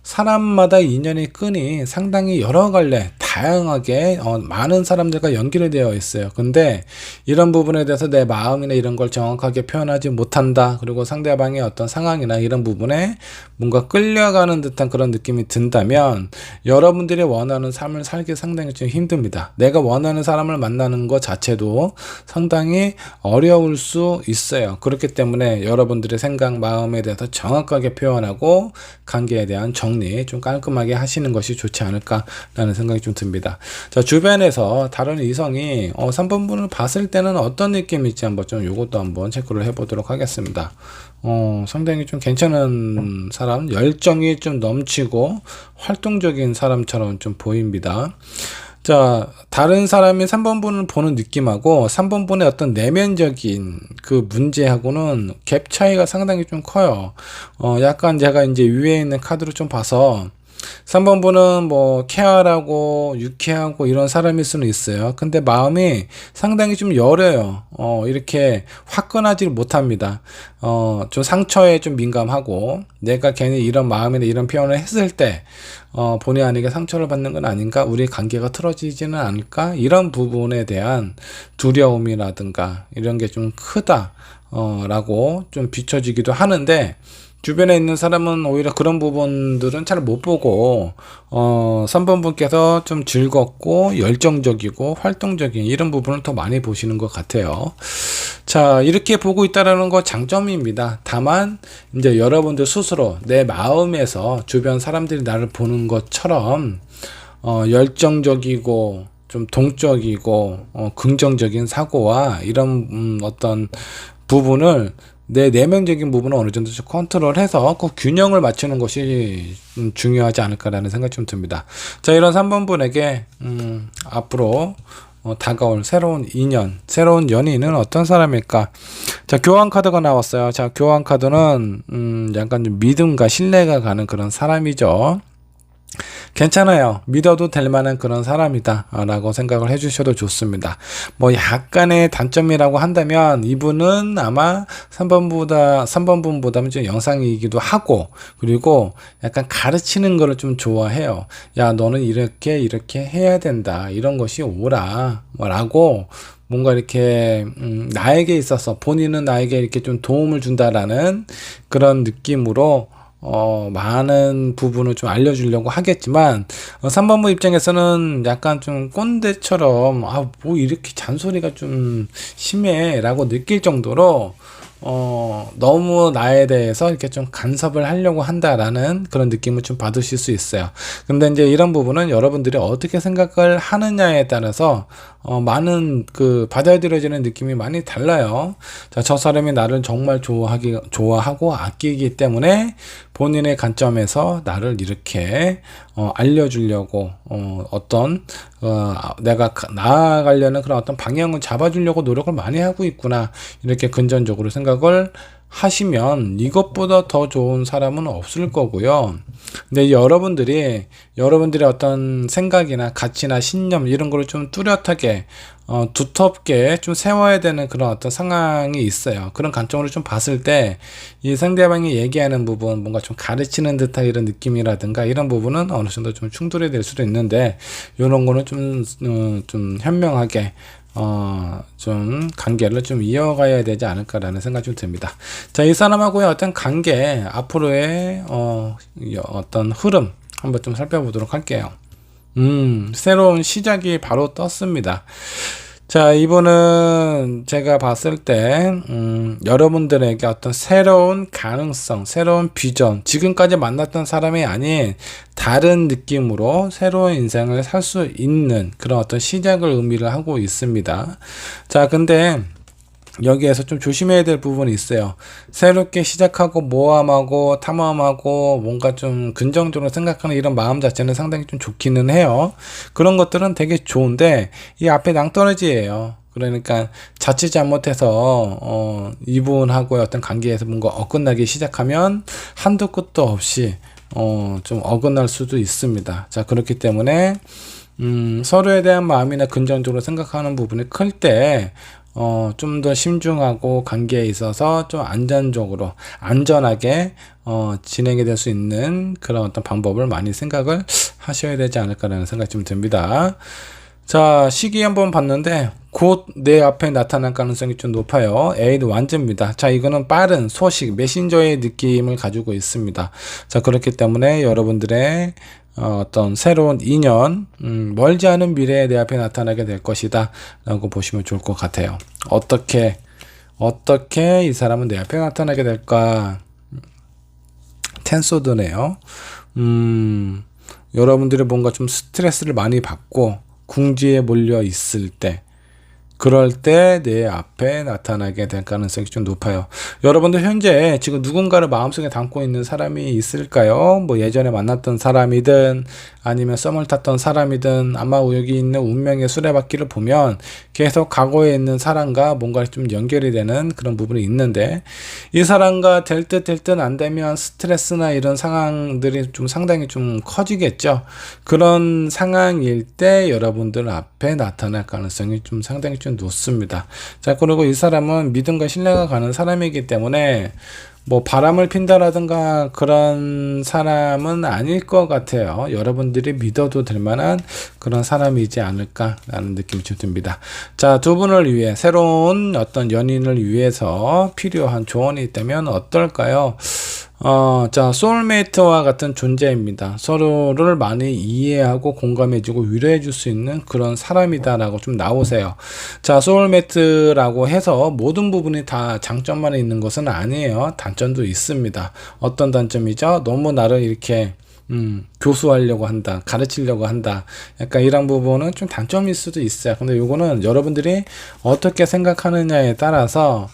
사람마다 인연의 끈이 상당히 여러 갈래 다양하게 많은 사람들과 연결이 되어 있어요. 근데 이런 부분에 대해서 내 마음이나 이런 걸 정확하게 표현하지 못한다. 그리고 상대방의 어떤 상황이나 이런 부분에 뭔가 끌려가는 듯한 그런 느낌이 든다면 여러분들이 원하는 삶을 살기 상당히 좀 힘듭니다. 내가 원하는 사람을 만나는 것 자체도 상당히 어려울 수 있어요. 그렇기 때문에 여러분들의 생각, 마음에 대해서 정확하게 표현하고 관계에 대한 정리 좀 깔끔하게 하시는 것이 좋지 않을까라는 생각이 좀 듭니다. 자, 주변에서 다른 이성이 3번 분을 봤을 때는 어떤 느낌일지 한번 좀 요것도 한번 체크를 해보도록 하겠습니다. 상당히 좀 괜찮은 사람, 열정이 좀 넘치고 활동적인 사람처럼 좀 보입니다. 자, 다른 사람이 3번 분을 보는 느낌하고 3번 분의 어떤 내면적인 그 문제하고는 갭 차이가 상당히 좀 커요. 약간 제가 이제 위에 있는 카드를 좀 봐서 3번분은 뭐 쾌활하고 유쾌하고 이런 사람일 수는 있어요. 근데 마음이 상당히 좀 여려요. 이렇게 화끈하지 못합니다. 좀 상처에 좀 민감하고 내가 괜히 이런 마음이나 이런 표현을 했을 때 본의 아니게 상처를 받는 건 아닌가, 우리 관계가 틀어지지는 않을까, 이런 부분에 대한 두려움이라든가 이런 게 좀 크다 라고 좀 비춰지기도 하는데, 주변에 있는 사람은 오히려 그런 부분들은 잘 못 보고 3번 분께서 좀 즐겁고 열정적이고 활동적인 이런 부분을 더 많이 보시는 것 같아요. 자, 이렇게 보고 있다라는 거 장점입니다. 다만 이제 여러분들 스스로 내 마음에서 주변 사람들이 나를 보는 것처럼 열정적이고 좀 동적이고 긍정적인 사고와 이런 어떤 부분을, 내 내면적인 부분을 어느 정도 좀 컨트롤해서 그 균형을 맞추는 것이 중요하지 않을까라는 생각이 좀 듭니다. 자, 이런 3번 분에게 앞으로 다가올 새로운 인연, 새로운 연인은 어떤 사람일까? 자, 교환 카드가 나왔어요. 자, 교환 카드는 약간 좀 믿음과 신뢰가 가는 그런 사람이죠. 괜찮아요. 믿어도 될 만한 그런 사람이다 라고 생각을 해주셔도 좋습니다. 뭐 약간의 단점이라고 한다면 이분은 아마 3번분보다는 좀 영상이기도 하고, 그리고 약간 가르치는 거를 좀 좋아해요. 야, 너는 이렇게 해야 된다, 이런 것이 옳아 라고 뭔가 이렇게 나에게 있어서, 본인은 나에게 이렇게 좀 도움을 준다라는 그런 느낌으로 많은 부분을 좀 알려주려고 하겠지만, 3번부 입장에서는 약간 좀 꼰대처럼 뭐 이렇게 잔소리가 좀 심해 라고 느낄 정도로 너무 나에 대해서 이렇게 좀 간섭을 하려고 한다라는 그런 느낌을 좀 받으실 수 있어요. 근데 이제 이런 부분은 여러분들이 어떻게 생각을 하느냐에 따라서 많은 받아들여지는 느낌이 많이 달라요. 자, 저 사람이 나를 정말 좋아하고 아끼기 때문에 본인의 관점에서 나를 이렇게 알려주려고 내가 나아가려는 그런 어떤 방향을 잡아주려고 노력을 많이 하고 있구나, 이렇게 긍정적으로 생각을 하시면 이것보다 더 좋은 사람은 없을 거고요. 근데 여러분들의 어떤 생각이나 가치나 신념 이런 거를 좀 뚜렷하게 두텁게 좀 세워야 되는 그런 어떤 상황이 있어요. 그런 관점으로 좀 봤을 때 이 상대방이 얘기하는 부분, 뭔가 좀 가르치는 듯한 이런 느낌이라든가 이런 부분은 어느 정도 좀 충돌이 될 수도 있는데, 이런 거는 좀 현명하게 좀 관계를 좀 이어가야 되지 않을까라는 생각이 좀 듭니다. 자, 이 사람하고의 어떤 관계, 앞으로의 어떤 흐름 한번 좀 살펴보도록 할게요. 새로운 시작이 바로 떴습니다. 자, 이분은 제가 봤을 때 여러분들에게 어떤 새로운 가능성, 새로운 비전, 지금까지 만났던 사람이 아닌 다른 느낌으로 새로운 인생을 살 수 있는 그런 어떤 시작을 의미를 하고 있습니다. 자, 근데 여기에서 좀 조심해야 될 부분이 있어요. 새롭게 시작하고 모험하고 탐험하고 뭔가 좀 긍정적으로 생각하는 이런 마음 자체는 상당히 좀 좋기는 해요. 그런 것들은 되게 좋은데 이 앞에 낭떠러지예요. 그러니까 자칫 잘못해서 이분하고의 어떤 관계에서 뭔가 어긋나기 시작하면 한도 끝도 없이 좀 어긋날 수도 있습니다. 자, 그렇기 때문에 서로에 대한 마음이나 긍정적으로 생각하는 부분이 클 때 좀 더 신중하고 관계에 있어서 좀 안전하게 진행이 될 수 있는 그런 어떤 방법을 많이 생각을 하셔야 되지 않을까라는 생각이 좀 듭니다. 자, 시기 한번 봤는데 곧 내 앞에 나타날 가능성이 좀 높아요. 에이드 완즈입니다. 자, 이거는 빠른 소식, 메신저의 느낌을 가지고 있습니다. 자, 그렇기 때문에 여러분들의 어떤 새로운 인연, 멀지 않은 미래에 내 앞에 나타나게 될 것이다 라고 보시면 좋을 것 같아요. 어떻게 이 사람은 내 앞에 나타나게 될까? 텐소드네요. 여러분들이 뭔가 좀 스트레스를 많이 받고 궁지에 몰려 있을 때, 그럴 때 내 앞에 나타나게 될 가능성이 좀 높아요. 여러분들 현재 지금 누군가를 마음속에 담고 있는 사람이 있을까요? 뭐 예전에 만났던 사람이든 아니면 썸을 탔던 사람이든 아마 여기 있는 운명의 수레바퀴를 보면 계속 과거에 있는 사람과 뭔가 좀 연결이 되는 그런 부분이 있는데, 이 사람과 될 듯 안 되면 스트레스나 이런 상황들이 좀 상당히 좀 커지겠죠. 그런 상황일 때 여러분들 앞에 나타날 가능성이 좀 상당히 좀 높습니다. 자, 그리고 이 사람은 믿음과 신뢰가 가는 사람이기 때문에 뭐 바람을 핀다라든가 그런 사람은 아닐 것 같아요. 여러분들이 믿어도 될 만한 그런 사람이지 않을까라는 느낌이 좀 듭니다. 자, 두 분을 위해, 새로운 어떤 연인을 위해서 필요한 조언이 있다면 어떨까요? 자, 소울메이트와 같은 존재입니다. 서로를 많이 이해하고 공감해주고 위로해줄 수 있는 그런 사람이다라고 좀 나오세요. 자, 소울메이트라고 해서 모든 부분이 다 장점만 있는 것은 아니에요. 단점도 있습니다. 어떤 단점이죠? 너무 나를 이렇게 교수하려고 한다, 가르치려고 한다, 약간 이런 부분은 좀 단점일 수도 있어요. 근데 요거는 여러분들이 어떻게 생각하느냐에 따라서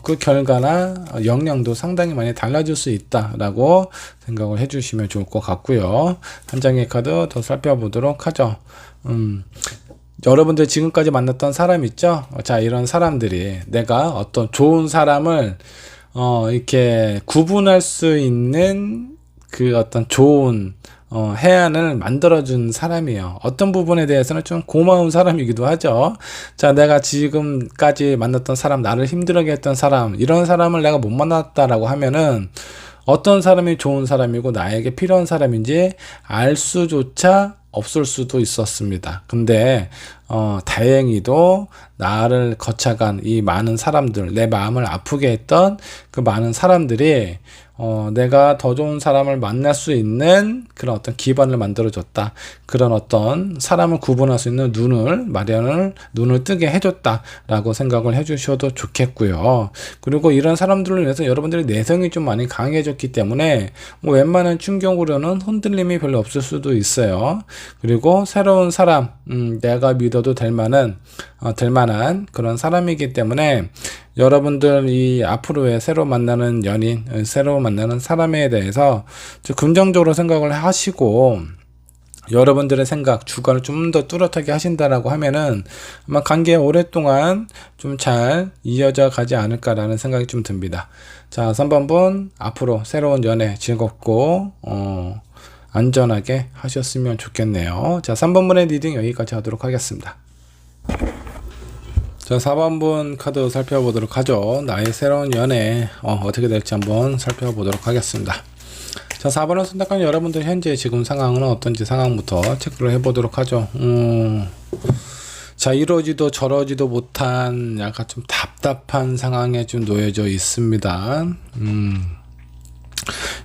그 결과나 역량도 상당히 많이 달라질 수 있다라고 생각을 해주시면 좋을 것 같고요. 한 장의 카드 더 살펴보도록 하죠. 여러분들 지금까지 만났던 사람 있죠? 자, 이런 사람들이 내가 어떤 좋은 사람을 이렇게 구분할 수 있는 그 어떤 좋은 해안을 만들어준 사람이에요. 어떤 부분에 대해서는 좀 고마운 사람이기도 하죠. 자, 내가 지금까지 만났던 사람, 나를 힘들게 했던 사람, 이런 사람을 내가 못 만났다라고 하면은 어떤 사람이 좋은 사람이고 나에게 필요한 사람인지 알 수조차 없을 수도 있었습니다. 근데 다행히도 나를 거쳐간 이 많은 사람들, 내 마음을 아프게 했던 그 많은 사람들이 내가 더 좋은 사람을 만날 수 있는 그런 어떤 기반을 만들어줬다. 그런 어떤 사람을 구분할 수 있는 눈을 뜨게 해줬다라고 생각을 해주셔도 좋겠고요. 그리고 이런 사람들을 위해서 여러분들의 내성이 좀 많이 강해졌기 때문에 뭐 웬만한 충격으로는 흔들림이 별로 없을 수도 있어요. 그리고 새로운 사람, 내가 믿어도 될 만한 그런 사람이기 때문에 여러분들 이 앞으로의 새로 만나는 연인, 새로 만나는 사람에 대해서 좀 긍정적으로 생각을 하시고 여러분들의 생각, 주관을 좀 더 뚜렷하게 하신다라고 하면은 아마 관계 오랫동안 좀 잘 이어져 가지 않을까라는 생각이 좀 듭니다. 자, 3번 분 앞으로 새로운 연애 즐겁고 안전하게 하셨으면 좋겠네요. 자, 3번 분의 리딩 여기까지 하도록 하겠습니다. 자, 4번 분 카드 살펴보도록 하죠. 나의 새로운 연애 어떻게 될지 한번 살펴보도록 하겠습니다. 자, 4번을 선택한 여러분들 현재 지금 상황은 어떤지 상황부터 체크를 해보도록 하죠. 자, 이러지도 저러지도 못한 약간 좀 답답한 상황에 좀 놓여져 있습니다.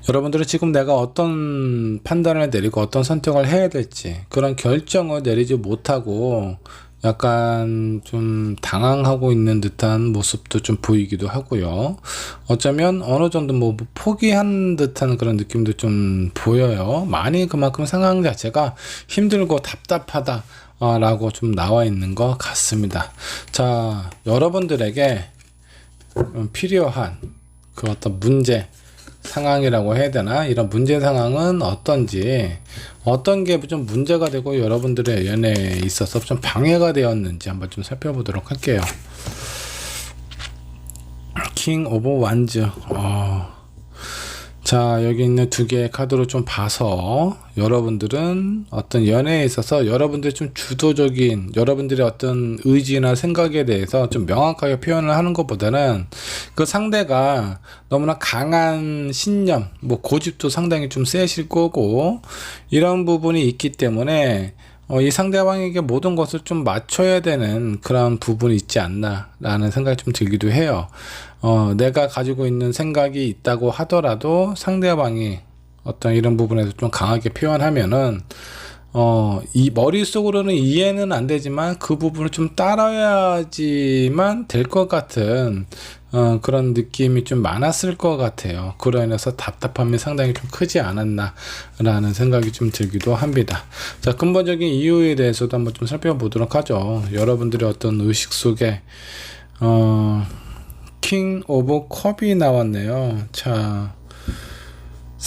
여러분들은 지금 내가 어떤 판단을 내리고 어떤 선택을 해야 될지 그런 결정을 내리지 못하고 약간 좀 당황하고 있는 듯한 모습도 좀 보이기도 하고요. 어쩌면 어느 정도 뭐 포기한 듯한 그런 느낌도 좀 보여요. 많이 그만큼 상황 자체가 힘들고 답답하다 라고 좀 나와 있는 것 같습니다. 자, 여러분들에게 필요한 그 어떤 문제 상황이라고 해야 되나, 이런 문제 상황은 어떤지, 어떤 게 좀 문제가 되고 여러분들의 연애에 있어서 좀 방해가 되었는지 한번 좀 살펴보도록 할게요. 킹 오브 완즈. 자, 여기 있는 두 개의 카드로 좀 봐서 여러분들은 어떤 연애에 있어서 여러분들이 좀 주도적인 여러분들의 어떤 의지나 생각에 대해서 좀 명확하게 표현을 하는 것보다는 그 상대가 너무나 강한 신념, 뭐 고집도 상당히 좀 세실 거고 이런 부분이 있기 때문에 이 상대방에게 모든 것을 좀 맞춰야 되는 그런 부분이 있지 않나 라는 생각이 좀 들기도 해요. 내가 가지고 있는 생각이 있다고 하더라도 상대방이 어떤 이런 부분에서 좀 강하게 표현하면은 이 머릿속으로는 이해는 안 되지만 그 부분을 좀 따라야지만 될 것 같은 그런 느낌이 좀 많았을 것 같아요. 그로 인해서 답답함이 상당히 좀 크지 않았나 라는 생각이 좀 들기도 합니다. 자, 근본적인 이유에 대해서도 한번 좀 살펴보도록 하죠. 여러분들의 어떤 의식 속에 킹 오브 컵이 나왔네요. 자,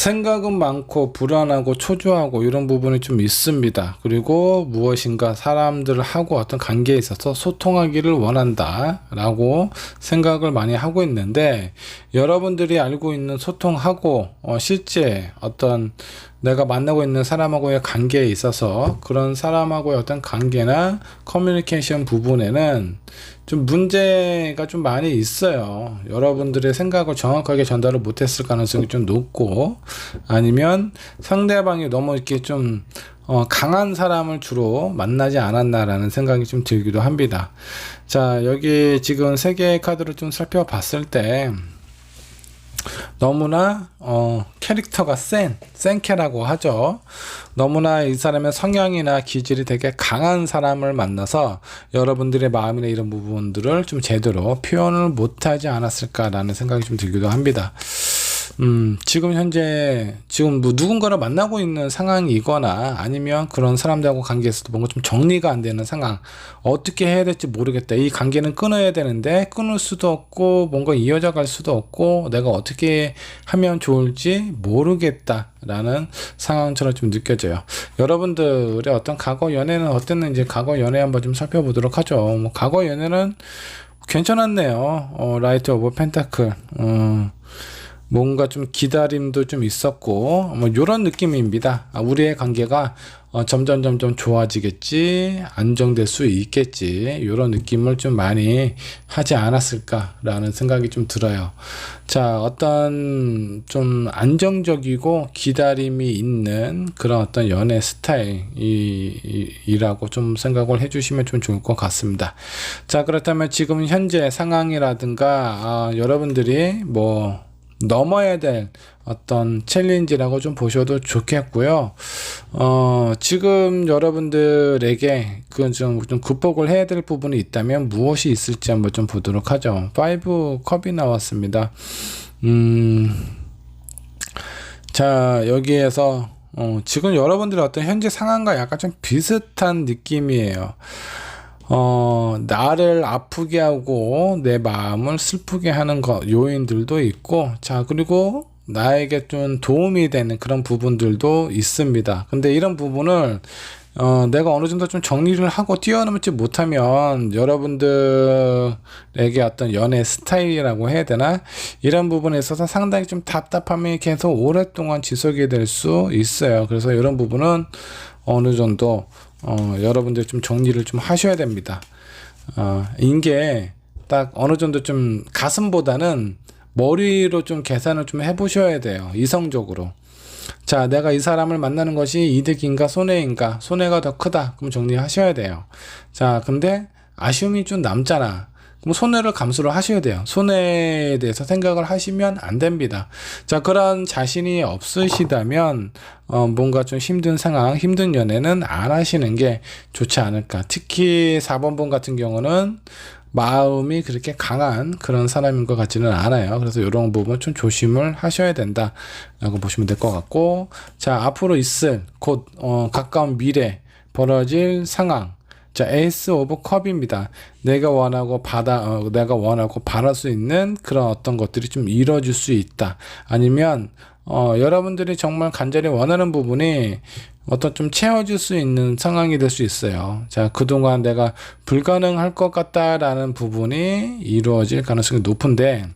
생각은 많고 불안하고 초조하고 이런 부분이 좀 있습니다. 그리고 무엇인가 사람들하고 어떤 관계에 있어서 소통하기를 원한다 라고 생각을 많이 하고 있는데, 여러분들이 알고 있는 소통하고 실제 어떤 내가 만나고 있는 사람하고의 관계에 있어서 그런 사람하고의 어떤 관계나 커뮤니케이션 부분에는 좀 문제가 좀 많이 있어요. 여러분들의 생각을 정확하게 전달을 못했을 가능성이 좀 높고, 아니면 상대방이 너무 이렇게 좀 강한 사람을 주로 만나지 않았나라는 생각이 좀 들기도 합니다. 자, 여기 지금 세 개의 카드를 좀 살펴봤을 때 너무나 캐릭터가 센 캐라고 하죠. 너무나 이 사람의 성향이나 기질이 되게 강한 사람을 만나서 여러분들의 마음이나 이런 부분들을 좀 제대로 표현을 못하지 않았을까라는 생각이 좀 들기도 합니다. 지금 현재 뭐 누군가를 만나고 있는 상황이거나 아니면 그런 사람들하고 관계에서도 뭔가 좀 정리가 안 되는 상황, 어떻게 해야 될지 모르겠다. 이 관계는 끊어야 되는데 끊을 수도 없고 뭔가 이어져 갈 수도 없고 내가 어떻게 하면 좋을지 모르겠다라는 상황처럼 좀 느껴져요. 여러분들의 어떤 과거 연애는 어땠는지 과거 연애 한번 좀 살펴보도록 하죠. 뭐 과거 연애는 괜찮았네요. 라이트 오브 펜타클. 뭔가 좀 기다림도 좀 있었고 뭐 요런 느낌입니다. 우리의 관계가 점점 좋아지겠지, 안정될 수 있겠지, 요런 느낌을 좀 많이 하지 않았을까라는 생각이 좀 들어요. 자, 어떤 좀 안정적이고 기다림이 있는 그런 어떤 연애 스타일이라고 좀 생각을 해주시면 좀 좋을 것 같습니다. 자, 그렇다면 지금 현재 상황이라든가 여러분들이 뭐 넘어야 될 어떤 챌린지라고 좀 보셔도 좋겠고요. 지금 여러분들에게 그 좀 극복을 해야 될 부분이 있다면 무엇이 있을지 한번 좀 보도록 하죠. 5 컵이 나왔습니다. 자, 여기에서 지금 여러분들의 어떤 현재 상황과 약간 좀 비슷한 느낌이에요. 나를 아프게 하고 내 마음을 슬프게 하는 요인들도 있고, 자, 그리고 나에게 좀 도움이 되는 그런 부분들도 있습니다. 근데 이런 부분을 내가 어느 정도 좀 정리를 하고 뛰어넘지 못하면 여러분들에게 어떤 연애 스타일이라고 해야 되나? 이런 부분에 있어서 상당히 좀 답답함이 계속 오랫동안 지속이 될 수 있어요. 그래서 이런 부분은 어느 정도 여러분들 좀 정리를 좀 하셔야 됩니다. 이게 딱 어느 정도 좀 가슴보다는 머리로 좀 계산을 좀 해보셔야 돼요. 이성적으로. 자, 내가 이 사람을 만나는 것이 이득인가 손해인가? 손해가 더 크다. 그럼 정리하셔야 돼요. 자, 근데 아쉬움이 좀 남잖아. 그럼 손해를 감수를 하셔야 돼요. 손해에 대해서 생각을 하시면 안 됩니다. 자, 그런 자신이 없으시다면 뭔가 좀 힘든 상황, 힘든 연애는 안 하시는 게 좋지 않을까. 특히 4번 분 같은 경우는 마음이 그렇게 강한 그런 사람인 것 같지는 않아요. 그래서 이런 부분 좀 조심을 하셔야 된다라고 보시면 될 것 같고, 자, 앞으로 있을 곧 가까운 미래 벌어질 상황. 자, 에이스 오브 컵입니다. 내가 원하고 바랄 수 있는 그런 어떤 것들이 좀 이루어질 수 있다. 아니면 여러분들이 정말 간절히 원하는 부분이 어떤 좀 채워질 수 있는 상황이 될 수 있어요. 자, 그동안 내가 불가능할 것 같다라는 부분이 이루어질 가능성이 높은데,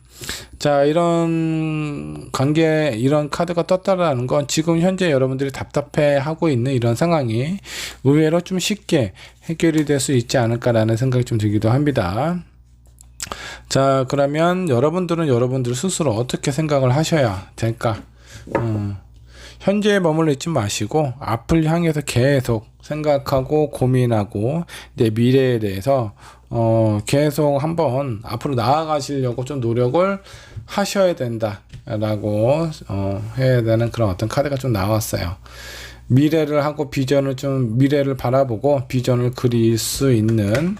자, 이런 관계, 이런 카드가 떴다라는 건 지금 현재 여러분들이 답답해 하고 있는 이런 상황이 의외로 좀 쉽게 해결이 될 수 있지 않을까라는 생각이 좀 들기도 합니다. 자, 그러면 여러분들은 여러분들 스스로 어떻게 생각을 하셔야 될까? 현재에 머물러 있지 마시고 앞을 향해서 계속 생각하고 고민하고 내 미래에 대해서 계속 한번 앞으로 나아가시려고 좀 노력을 하셔야 된다라고 해야 되는 그런 어떤 카드가 좀 나왔어요. 미래를 하고 미래를 바라보고 비전을 그릴 수 있는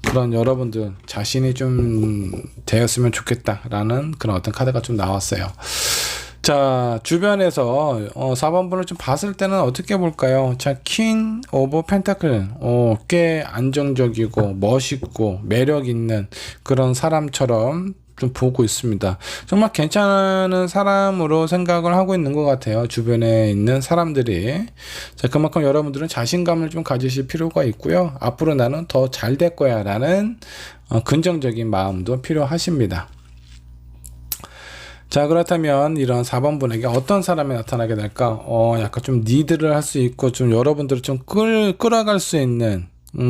그런 여러분들 자신이 좀 되었으면 좋겠다라는 그런 어떤 카드가 좀 나왔어요. 자, 주변에서 4번 분을 좀 봤을 때는 어떻게 볼까요? 자, 퀸 오브 펜타클, 꽤 안정적이고 멋있고 매력 있는 그런 사람처럼 좀 보고 있습니다. 정말 괜찮은 사람으로 생각을 하고 있는 것 같아요. 주변에 있는 사람들이. 자, 그만큼 여러분들은 자신감을 좀 가지실 필요가 있고요. 앞으로 나는 더 잘 될 거야 라는 긍정적인 마음도 필요하십니다. 자, 그렇다면 이런 4번 분에게 어떤 사람이 나타나게 될까? 약간 좀 리드를 할 수 있고 좀 여러분들을 좀 끌어갈 수 있는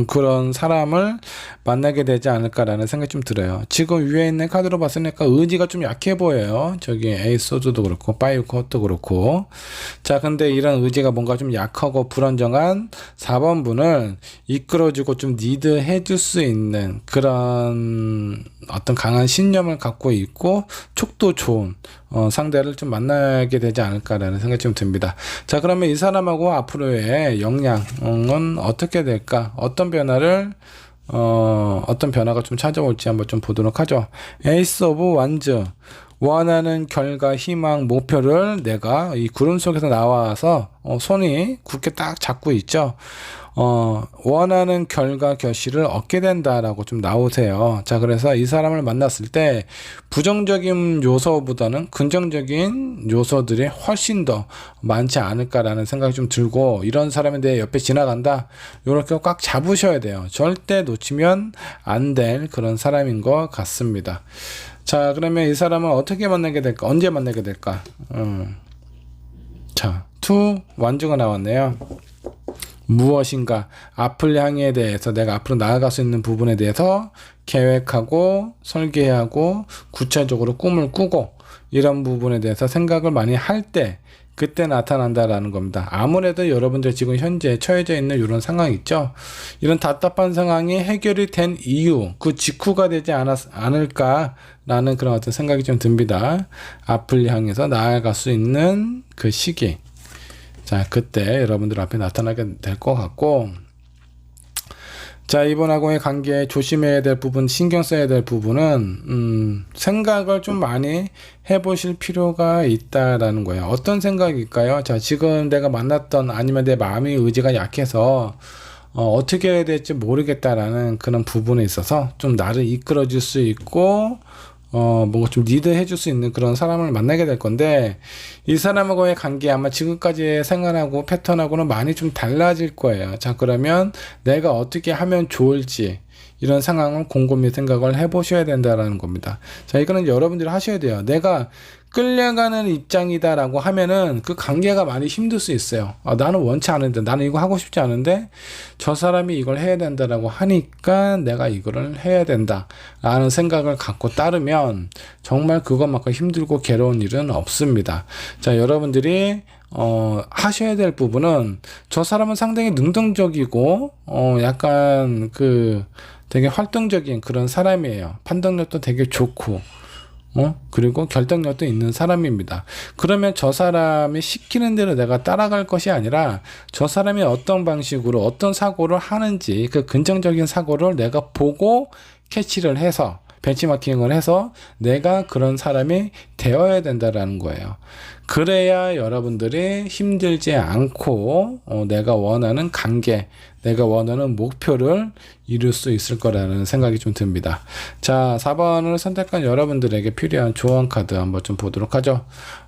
그런 사람을 만나게 되지 않을까라는 생각이 좀 들어요. 지금 위에 있는 카드로 봤으니까 의지가 좀 약해 보여요. 저기 에이스 소드도 그렇고 파이브 컷도 그렇고. 자, 근데 이런 의지가 뭔가 좀 약하고 불안정한 4번 분을 이끌어주고 좀 리드해 줄 수 있는 그런 어떤 강한 신념을 갖고 있고 촉도 좋은 상대를 좀 만나게 되지 않을까라는 생각이 좀 듭니다. 자, 그러면 이 사람하고 앞으로의 역량은 어떻게 될까? 어떤 변화가 좀 찾아올지 한번 좀 보도록 하죠. 에이스 오브 완즈. 원하는 결과, 희망, 목표를 내가 이 구름 속에서 나와서 손이 굳게 딱 잡고 있죠. 원하는 결과, 결실을 얻게 된다라고 좀 나오세요. 자, 그래서 이 사람을 만났을 때 부정적인 요소보다는 긍정적인 요소들이 훨씬 더 많지 않을까라는 생각이 좀 들고, 이런 사람이 내 옆에 지나간다, 이렇게 꽉 잡으셔야 돼요. 절대 놓치면 안 될 그런 사람인 것 같습니다. 자, 그러면 이 사람은 어떻게 만나게 될까? 언제 만나게 될까? 자, 투 완주가 나왔네요. 무엇인가 앞을 향해 대해서 내가 앞으로 나아갈 수 있는 부분에 대해서 계획하고 설계하고 구체적으로 꿈을 꾸고 이런 부분에 대해서 생각을 많이 할 때 그때 나타난다라는 겁니다. 아무래도 여러분들 지금 현재 처해져 있는 이런 상황 있죠. 이런 답답한 상황이 해결이 된 이유, 그 직후가 되지 않을까라는 그런 어떤 생각이 좀 듭니다. 앞을 향해서 나아갈 수 있는 그 시기. 자, 그때 여러분들 앞에 나타나게 될 것 같고, 자, 이분하고의 관계에 조심해야 될 부분, 신경 써야 될 부분은 생각을 좀 많이 해보실 필요가 있다라는 거예요. 어떤 생각일까요? 자, 지금 내가 만났던, 아니면 내 마음의 의지가 약해서 어떻게 해야 될지 모르겠다라는 그런 부분에 있어서 좀 나를 이끌어줄 수 있고 뭔가 좀 리드해 줄 수 있는 그런 사람을 만나게 될 건데, 이 사람하고의 관계 아마 지금까지의 생활하고 패턴하고는 많이 좀 달라질 거예요. 자, 그러면 내가 어떻게 하면 좋을지 이런 상황을 곰곰이 생각을 해보셔야 된다라는 겁니다. 자, 이거는 여러분들이 하셔야 돼요. 내가 끌려가는 입장이다라고 하면은 그 관계가 많이 힘들 수 있어요. 나는 원치 않은데, 나는 이거 하고 싶지 않은데 저 사람이 이걸 해야 된다라고 하니까 내가 이거를 해야 된다 라는 생각을 갖고 따르면 정말 그것만큼 힘들고 괴로운 일은 없습니다. 자, 여러분들이 하셔야 될 부분은, 저 사람은 상당히 능동적이고 약간 되게 활동적인 그런 사람이에요. 판단력도 되게 좋고 그리고 결정력도 있는 사람입니다. 그러면 저 사람이 시키는 대로 내가 따라갈 것이 아니라, 저 사람이 어떤 방식으로 어떤 사고를 하는지 그 긍정적인 사고를 내가 보고 캐치를 해서 벤치마킹을 해서 내가 그런 사람이 되어야 된다라는 거예요. 그래야 여러분들이 힘들지 않고 내가 원하는 관계, 내가 원하는 목표를 이룰 수 있을 거라는 생각이 좀 듭니다. 자, 4번을 선택한 여러분들에게 필요한 조언 카드 한번 좀 보도록 하죠.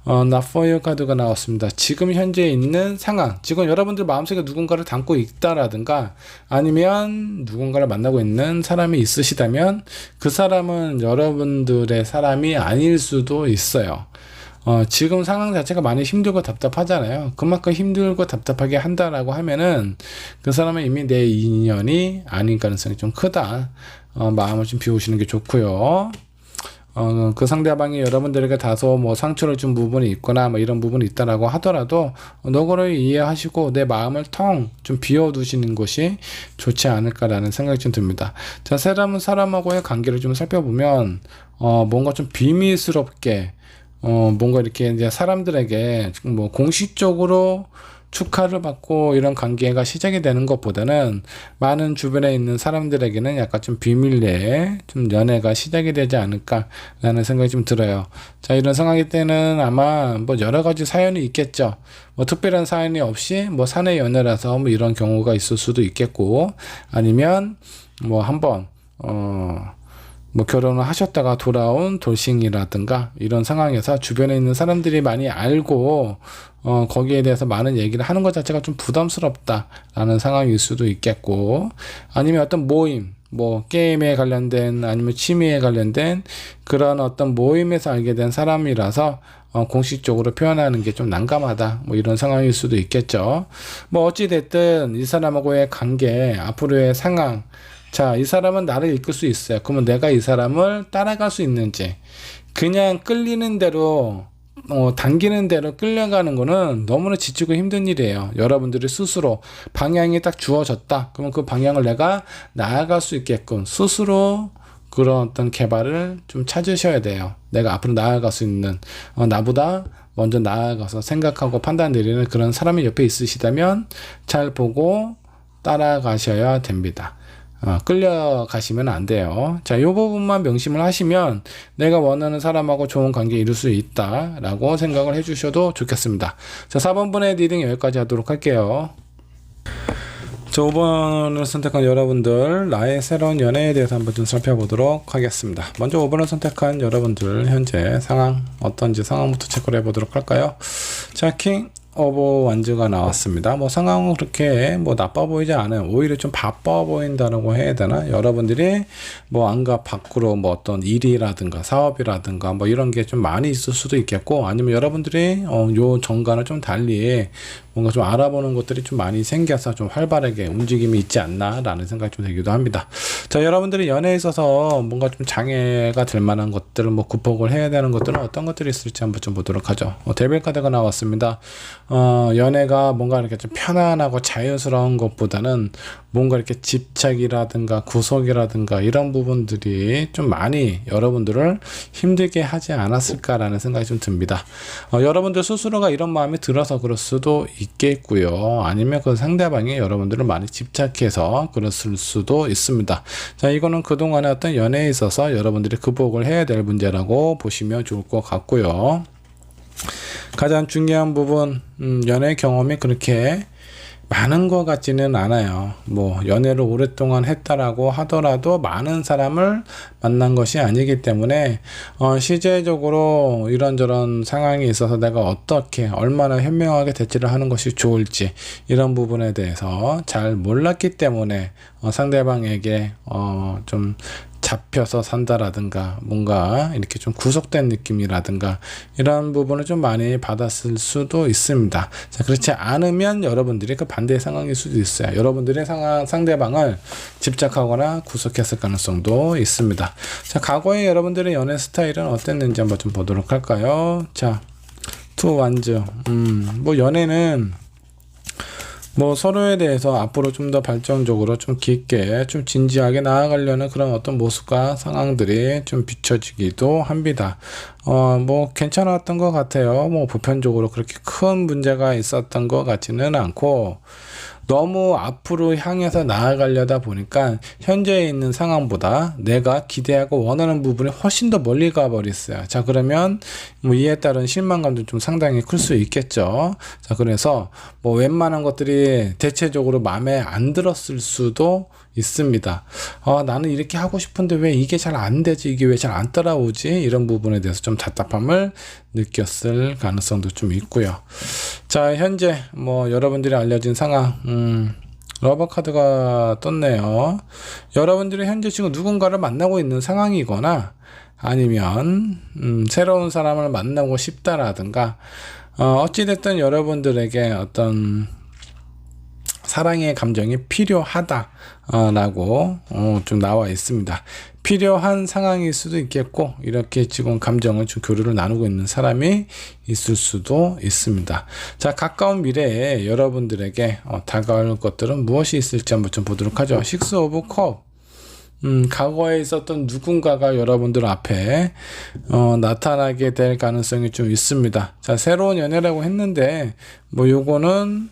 Not for you 카드가 나왔습니다. 지금 현재 있는 상황, 지금 여러분들 마음속에 누군가를 담고 있다라든가 아니면 누군가를 만나고 있는 사람이 있으시다면 그 사람은 여러분들의 사람이 아닐 수도 있어요. 지금 상황 자체가 많이 힘들고 답답하잖아요. 그만큼 힘들고 답답하게 한다라고 하면은 그 사람은 이미 내 인연이 아닌 가능성이 좀 크다. 마음을 좀 비우시는 게 좋고요. 그 상대방이 여러분들에게 다소 뭐 상처를 준 부분이 있거나 뭐 이런 부분이 있다라고 하더라도 너그러이 이해하시고 내 마음을 텅 좀 비워두시는 것이 좋지 않을까라는 생각이 좀 듭니다. 자, 사람하고의 관계를 좀 살펴보면 뭔가 좀 비밀스럽게 뭔가 이렇게 이제 사람들에게 뭐 공식적으로 축하를 받고 이런 관계가 시작이 되는 것보다는 많은 주변에 있는 사람들에게는 약간 좀 비밀 내에 좀 연애가 시작이 되지 않을까라는 생각이 좀 들어요. 자, 이런 상황일 때는 아마 뭐 여러 가지 사연이 있겠죠. 뭐 특별한 사연이 없이 뭐 사내 연애라서 뭐 이런 경우가 있을 수도 있겠고, 아니면 뭐 한번 뭐 결혼을 하셨다가 돌아온 돌싱이라든가 이런 상황에서 주변에 있는 사람들이 많이 알고 거기에 대해서 많은 얘기를 하는 것 자체가 좀 부담스럽다라는 상황일 수도 있겠고, 아니면 어떤 모임, 뭐 게임에 관련된 아니면 취미에 관련된 그런 어떤 모임에서 알게 된 사람이라서 공식적으로 표현하는 게 좀 난감하다, 뭐 이런 상황일 수도 있겠죠. 뭐 어찌 됐든 이 사람하고의 관계, 앞으로의 상황, 자, 이 사람은 나를 이끌 수 있어요. 그러면 내가 이 사람을 따라갈 수 있는지, 그냥 끌리는 대로 당기는 대로 끌려가는 거는 너무나 지치고 힘든 일이에요. 여러분들이 스스로 방향이 딱 주어졌다. 그러면 그 방향을 내가 나아갈 수 있게끔 스스로 그런 어떤 개발을 좀 찾으셔야 돼요. 내가 앞으로 나아갈 수 있는, 나보다 먼저 나아가서 생각하고 판단 내리는 그런 사람이 옆에 있으시다면 잘 보고 따라가셔야 됩니다. 끌려가시면 안 돼요. 자, 이 부분만 명심을 하시면 내가 원하는 사람하고 좋은 관계 이룰 수 있다라고 생각을 해주셔도 좋겠습니다. 자, 4번분의 리딩 여기까지 하도록 할게요. 자, 5번을 선택한 여러분들, 나의 새로운 연애에 대해서 한번 좀 살펴보도록 하겠습니다. 먼저 5번을 선택한 여러분들, 현재 상황 어떤지 상황부터 체크를 해보도록 할까요? 자, 킹 오브 완즈가 나왔습니다. 뭐 상황은 그렇게 뭐 나빠 보이지 않아요. 오히려 좀 바빠 보인다라고 해야 되나? 여러분들이 뭐 안가 밖으로 뭐 어떤 일이라든가 사업이라든가 뭐 이런 게 좀 많이 있을 수도 있겠고, 아니면 여러분들이 요 전과는 좀 달리 뭔가 좀 알아보는 것들이 좀 많이 생겨서 좀 활발하게 움직임이 있지 않나 라는 생각이 좀 들기도 합니다. 자, 여러분들이 연애에 있어서 뭔가 좀 장애가 될 만한 것들을 뭐 극복을 해야 되는 것들은 어떤 것들이 있을지 한번 좀 보도록 하죠. 데빌 카드가 나왔습니다. 연애가 뭔가 이렇게 좀 편안하고 자유스러운 것보다는 뭔가 이렇게 집착이라든가 구속이라든가 이런 부분들이 좀 많이 여러분들을 힘들게 하지 않았을까라는 생각이 좀 듭니다. 여러분들 스스로가 이런 마음이 들어서 그럴 수도 있겠고요. 아니면 그 상대방이 여러분들을 많이 집착해서 그랬을 수도 있습니다. 자, 이거는 그동안의 어떤 연애에 있어서 여러분들이 극복을 해야 될 문제라고 보시면 좋을 것 같고요. 가장 중요한 부분, 연애 경험이 그렇게 많은 것 같지는 않아요. 뭐 연애를 오랫동안 했다라고 하더라도 많은 사람을 만난 것이 아니기 때문에 실제적으로 이런저런 상황이 있어서 내가 어떻게 얼마나 현명하게 대처를 하는 것이 좋을지 이런 부분에 대해서 잘 몰랐기 때문에 상대방에게 좀 잡혀서 산다라든가 뭔가 이렇게 좀 구속된 느낌이라든가 이런 부분을 좀 많이 받았을 수도 있습니다. 자, 그렇지 않으면 여러분들이 그 반대의 상황일 수도 있어요. 여러분들의 상대방을 집착하거나 구속했을 가능성도 있습니다. 자, 과거에 여러분들의 연애 스타일은 어땠는지 한번 좀 보도록 할까요? 자, 투 완즈. 뭐 연애는 뭐 서로에 대해서 앞으로 좀 더 발전적으로 좀 깊게 좀 진지하게 나아가려는 그런 어떤 모습과 상황들이 좀 비춰지기도 합니다. 뭐 괜찮았던 것 같아요. 뭐 보편적으로 그렇게 큰 문제가 있었던 것 같지는 않고, 너무 앞으로 향해서 나아가려다 보니까 현재에 있는 상황보다 내가 기대하고 원하는 부분이 훨씬 더 멀리 가버렸어요. 자, 그러면 뭐 이에 따른 실망감도 좀 상당히 클 수 있겠죠. 자, 그래서 뭐 웬만한 것들이 대체적으로 마음에 안 들었을 수도 있습니다. 나는 이렇게 하고 싶은데 왜 이게 잘 안 되지? 이게 왜 잘 안 따라오지? 이런 부분에 대해서 좀 답답함을 느꼈을 가능성도 좀 있고요. 자, 현재 뭐 여러분들이 알려진 상황, 러버 카드가 떴네요. 여러분들이 현재 지금 누군가를 만나고 있는 상황이거나 아니면 새로운 사람을 만나고 싶다라든가 어찌됐든 여러분들에게 어떤 사랑의 감정이 필요하다라고 좀 나와 있습니다. 필요한 상황일 수도 있겠고, 이렇게 지금 감정을 좀 교류를 나누고 있는 사람이 있을 수도 있습니다. 자, 가까운 미래에 여러분들에게 다가올 것들은 무엇이 있을지 한번 좀 보도록 하죠. 식스 오브 컵. 과거에 있었던 누군가가 여러분들 앞에 나타나게 될 가능성이 좀 있습니다. 자, 새로운 연애라고 했는데 뭐 요거는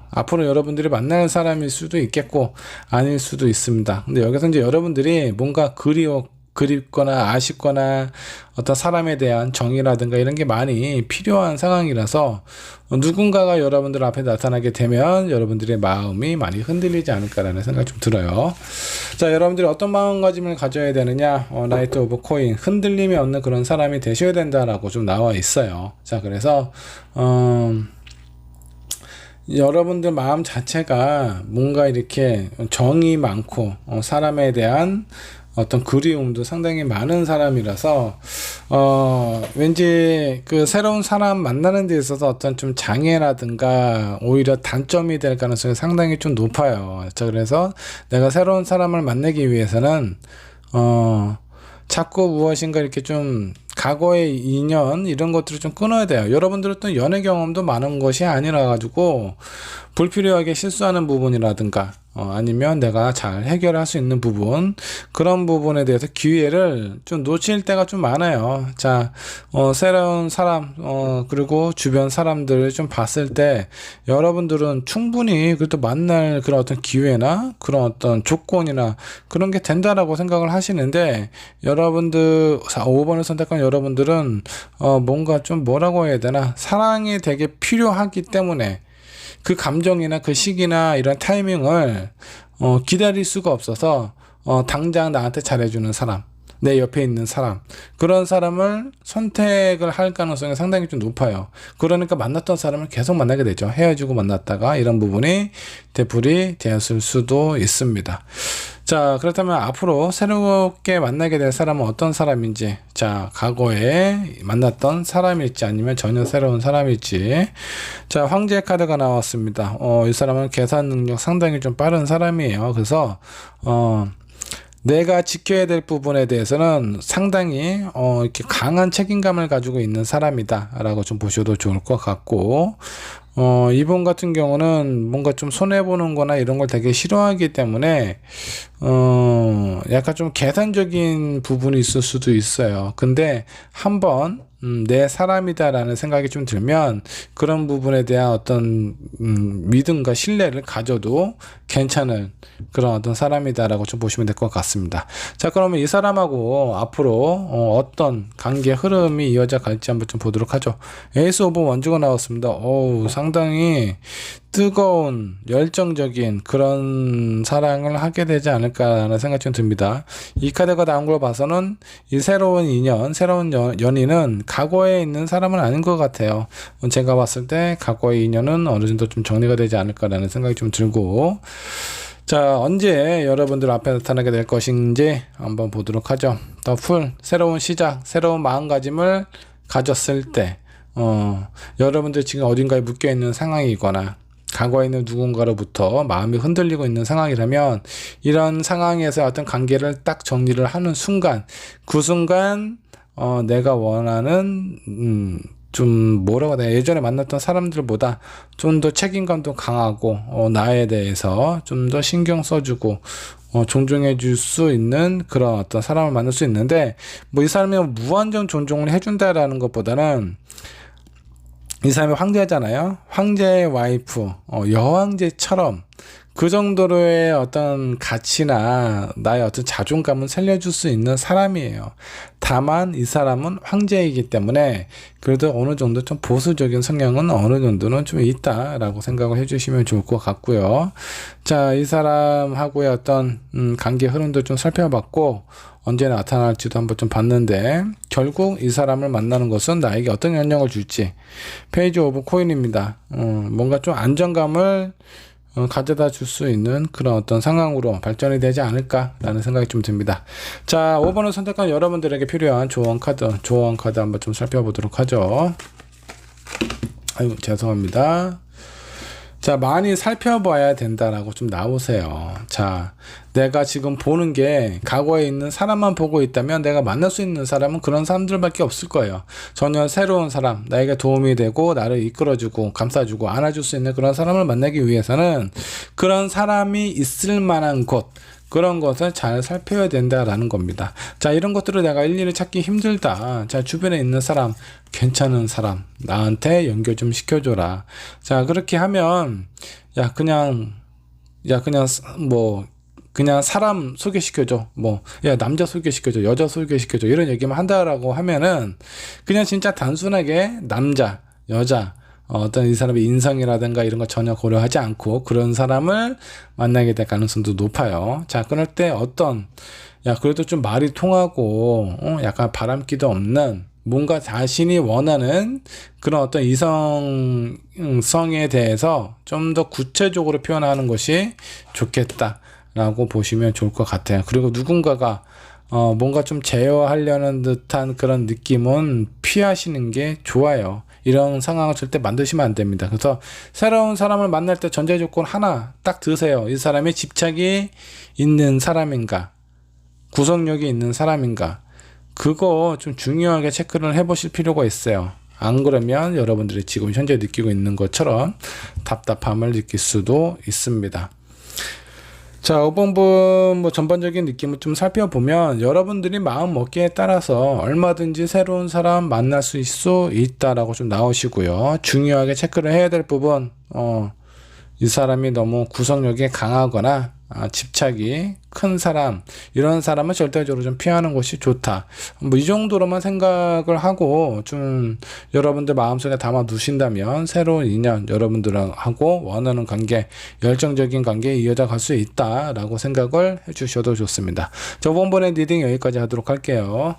앞으로 여러분들이 만날 사람일 수도 있겠고 아닐 수도 있습니다. 근데 여기서 이제 여러분들이 뭔가 그립거나 아쉽거나 어떤 사람에 대한 정이라든가 이런 게 많이 필요한 상황이라서 누군가가 여러분들 앞에 나타나게 되면 여러분들의 마음이 많이 흔들리지 않을까라는 생각이 좀 들어요. 자, 여러분들이 어떤 마음가짐을 가져야 되느냐? 나이트 오브 코인, 흔들림이 없는 그런 사람이 되셔야 된다라고 좀 나와 있어요. 자, 그래서 여러분들 마음 자체가 뭔가 이렇게 정이 많고 사람에 대한 어떤 그리움도 상당히 많은 사람이라서 왠지 그 새로운 사람 만나는 데 있어서 어떤 좀 장애라든가 오히려 단점이 될 가능성이 상당히 좀 높아요. 자, 그래서 내가 새로운 사람을 만나기 위해서는 자꾸 무엇인가 이렇게 좀 과거의 인연 이런 것들을 좀 끊어야 돼요. 여러분들은 또 연애 경험도 많은 것이 아니라 가지고 불필요하게 실수하는 부분이라든가 아니면 내가 잘 해결할 수 있는 부분, 그런 부분에 대해서 기회를 좀 놓칠 때가 좀 많아요. 자, 새로운 사람 그리고 주변 사람들을 좀 봤을 때 여러분들은 충분히 그래도 만날 그런 어떤 기회나 그런 어떤 조건이나 그런 게 된다라고 생각을 하시는데, 여러분들 5번을 선택한 여러분들은 뭔가 좀 뭐라고 해야 되나, 사랑이 되게 필요하기 때문에 그 감정이나 그 시기나 이런 타이밍을 기다릴 수가 없어서 당장 나한테 잘해주는 사람, 내 옆에 있는 사람, 그런 사람을 선택을 할 가능성이 상당히 좀 높아요. 그러니까 만났던 사람을 계속 만나게 되죠. 헤어지고 만났다가 이런 부분이 되풀이 되었을 수도 있습니다. 자, 그렇다면 앞으로 새롭게 만나게 될 사람은 어떤 사람인지, 자, 과거에 만났던 사람일지 아니면 전혀 새로운 사람일지. 자, 황제의 카드가 나왔습니다. 이 사람은 계산 능력 상당히 좀 빠른 사람이에요. 그래서 내가 지켜야 될 부분에 대해서는 상당히 이렇게 강한 책임감을 가지고 있는 사람이다 라고 좀 보셔도 좋을 것 같고, 이분 같은 경우는 뭔가 좀 손해보는 거나 이런 걸 되게 싫어하기 때문에 약간 좀 계산적인 부분이 있을 수도 있어요. 근데 한번 내 사람이다라는 생각이 좀 들면 그런 부분에 대한 어떤 믿음과 신뢰를 가져도 괜찮은 그런 어떤 사람이다라고 좀 보시면 될 것 같습니다. 자, 그러면 이 사람하고 앞으로 어떤 관계 흐름이 이어져 갈지 한번 좀 보도록 하죠. 에이스 오브 원주가 나왔습니다. 상당히 뜨거운 열정적인 그런 사랑을 하게 되지 않을까라는 생각이 좀 듭니다. 이 카드가 나온 걸 봐서는 이 새로운 인연, 새로운 연인은 과거에 있는 사람은 아닌 것 같아요. 제가 봤을 때 과거의 인연은 어느 정도 좀 정리가 되지 않을까라는 생각이 좀 들고, 자, 언제 여러분들 앞에 나타나게 될 것인지 한번 보도록 하죠. 더 풀, 새로운 시작, 새로운 마음가짐을 가졌을 때 여러분들 지금 어딘가에 묶여있는 상황이거나 과거에 있는 누군가로부터 마음이 흔들리고 있는 상황이라면, 이런 상황에서 어떤 관계를 딱 정리를 하는 순간, 그 순간 내가 원하는 좀 뭐라고 해야 되나, 예전에 만났던 사람들보다 좀 더 책임감도 강하고 나에 대해서 좀 더 신경 써주고 존중해 줄 수 있는 그런 어떤 사람을 만날 수 있는데, 뭐 이 사람이 무한정 존중을 해준다라는 것보다는 이 사람이 황제잖아요. 황제의 와이프, 여왕제처럼 그 정도로의 어떤 가치나 나의 어떤 자존감은 살려줄 수 있는 사람이에요. 다만 이 사람은 황제이기 때문에 그래도 어느 정도 좀 보수적인 성향은 어느 정도는 좀 있다라고 생각을 해주시면 좋을 것 같고요. 자, 이 사람하고의 어떤 관계 흐름도 좀 살펴봤고, 언제 나타날지도 한번 좀 봤는데, 결국 이 사람을 만나는 것은 나에게 어떤 영향을 줄지. 페이지 오브 코인입니다. 뭔가 좀 안정감을 가져다 줄 수 있는 그런 어떤 상황으로 발전이 되지 않을까라는 생각이 좀 듭니다. 자, 5번을 선택한 여러분들에게 필요한 조언 카드 한번 좀 살펴보도록 하죠. 아이고, 죄송합니다. 자, 많이 살펴봐야 된다라고 좀 나오세요. 자, 내가 지금 보는 게 과거에 있는 사람만 보고 있다면 내가 만날 수 있는 사람은 그런 사람들밖에 없을 거예요. 전혀 새로운 사람, 나에게 도움이 되고 나를 이끌어주고 감싸주고 안아줄 수 있는 그런 사람을 만나기 위해서는 그런 사람이 있을 만한 곳, 그런 것을 잘 살펴야 된다라는 겁니다. 자, 이런 것들을 내가 일일이 찾기 힘들다. 자, 주변에 있는 사람, 괜찮은 사람, 나한테 연결 좀 시켜줘라. 자, 그렇게 하면, 그냥 그냥 사람 소개시켜줘, 뭐, 야, 남자 소개시켜줘, 여자 소개시켜줘, 이런 얘기만 한다라고 하면은, 그냥 진짜 단순하게 남자, 여자, 어떤 이 사람의 인성이라든가 이런 거 전혀 고려하지 않고 그런 사람을 만나게 될 가능성도 높아요. 자, 그럴 때 야, 그래도 좀 말이 통하고, 약간 바람기도 없는, 뭔가 자신이 원하는 그런 어떤 이성성에 대해서 좀 더 구체적으로 표현하는 것이 좋겠다라고 보시면 좋을 것 같아요. 그리고 누군가가 뭔가 좀 제어하려는 듯한 그런 느낌은 피하시는 게 좋아요. 이런 상황을 절대 만드시면 안 됩니다. 그래서 새로운 사람을 만날 때 전제 조건 하나 딱 드세요. 이 사람이 집착이 있는 사람인가, 구속력이 있는 사람인가, 그거 좀 중요하게 체크를 해보실 필요가 있어요. 안 그러면 여러분들이 지금 현재 느끼고 있는 것처럼 답답함을 느낄 수도 있습니다. 자, 5번분 뭐 전반적인 느낌을 좀 살펴보면 여러분들이 마음 먹기에 따라서 얼마든지 새로운 사람 만날 수 있다라고 좀 나오시고요. 중요하게 체크를 해야 될 부분, 이 사람이 너무 구속력이 강하거나 집착이 큰 사람, 이런 사람은 절대적으로 좀 피하는 것이 좋다. 뭐 이 정도로만 생각을 하고 좀 여러분들 마음속에 담아 두신다면 새로운 인연, 여러분들하고 원하는 관계, 열정적인 관계에 이어져 갈 수 있다라고 생각을 해주셔도 좋습니다. 저번번에 리딩 여기까지 하도록 할게요.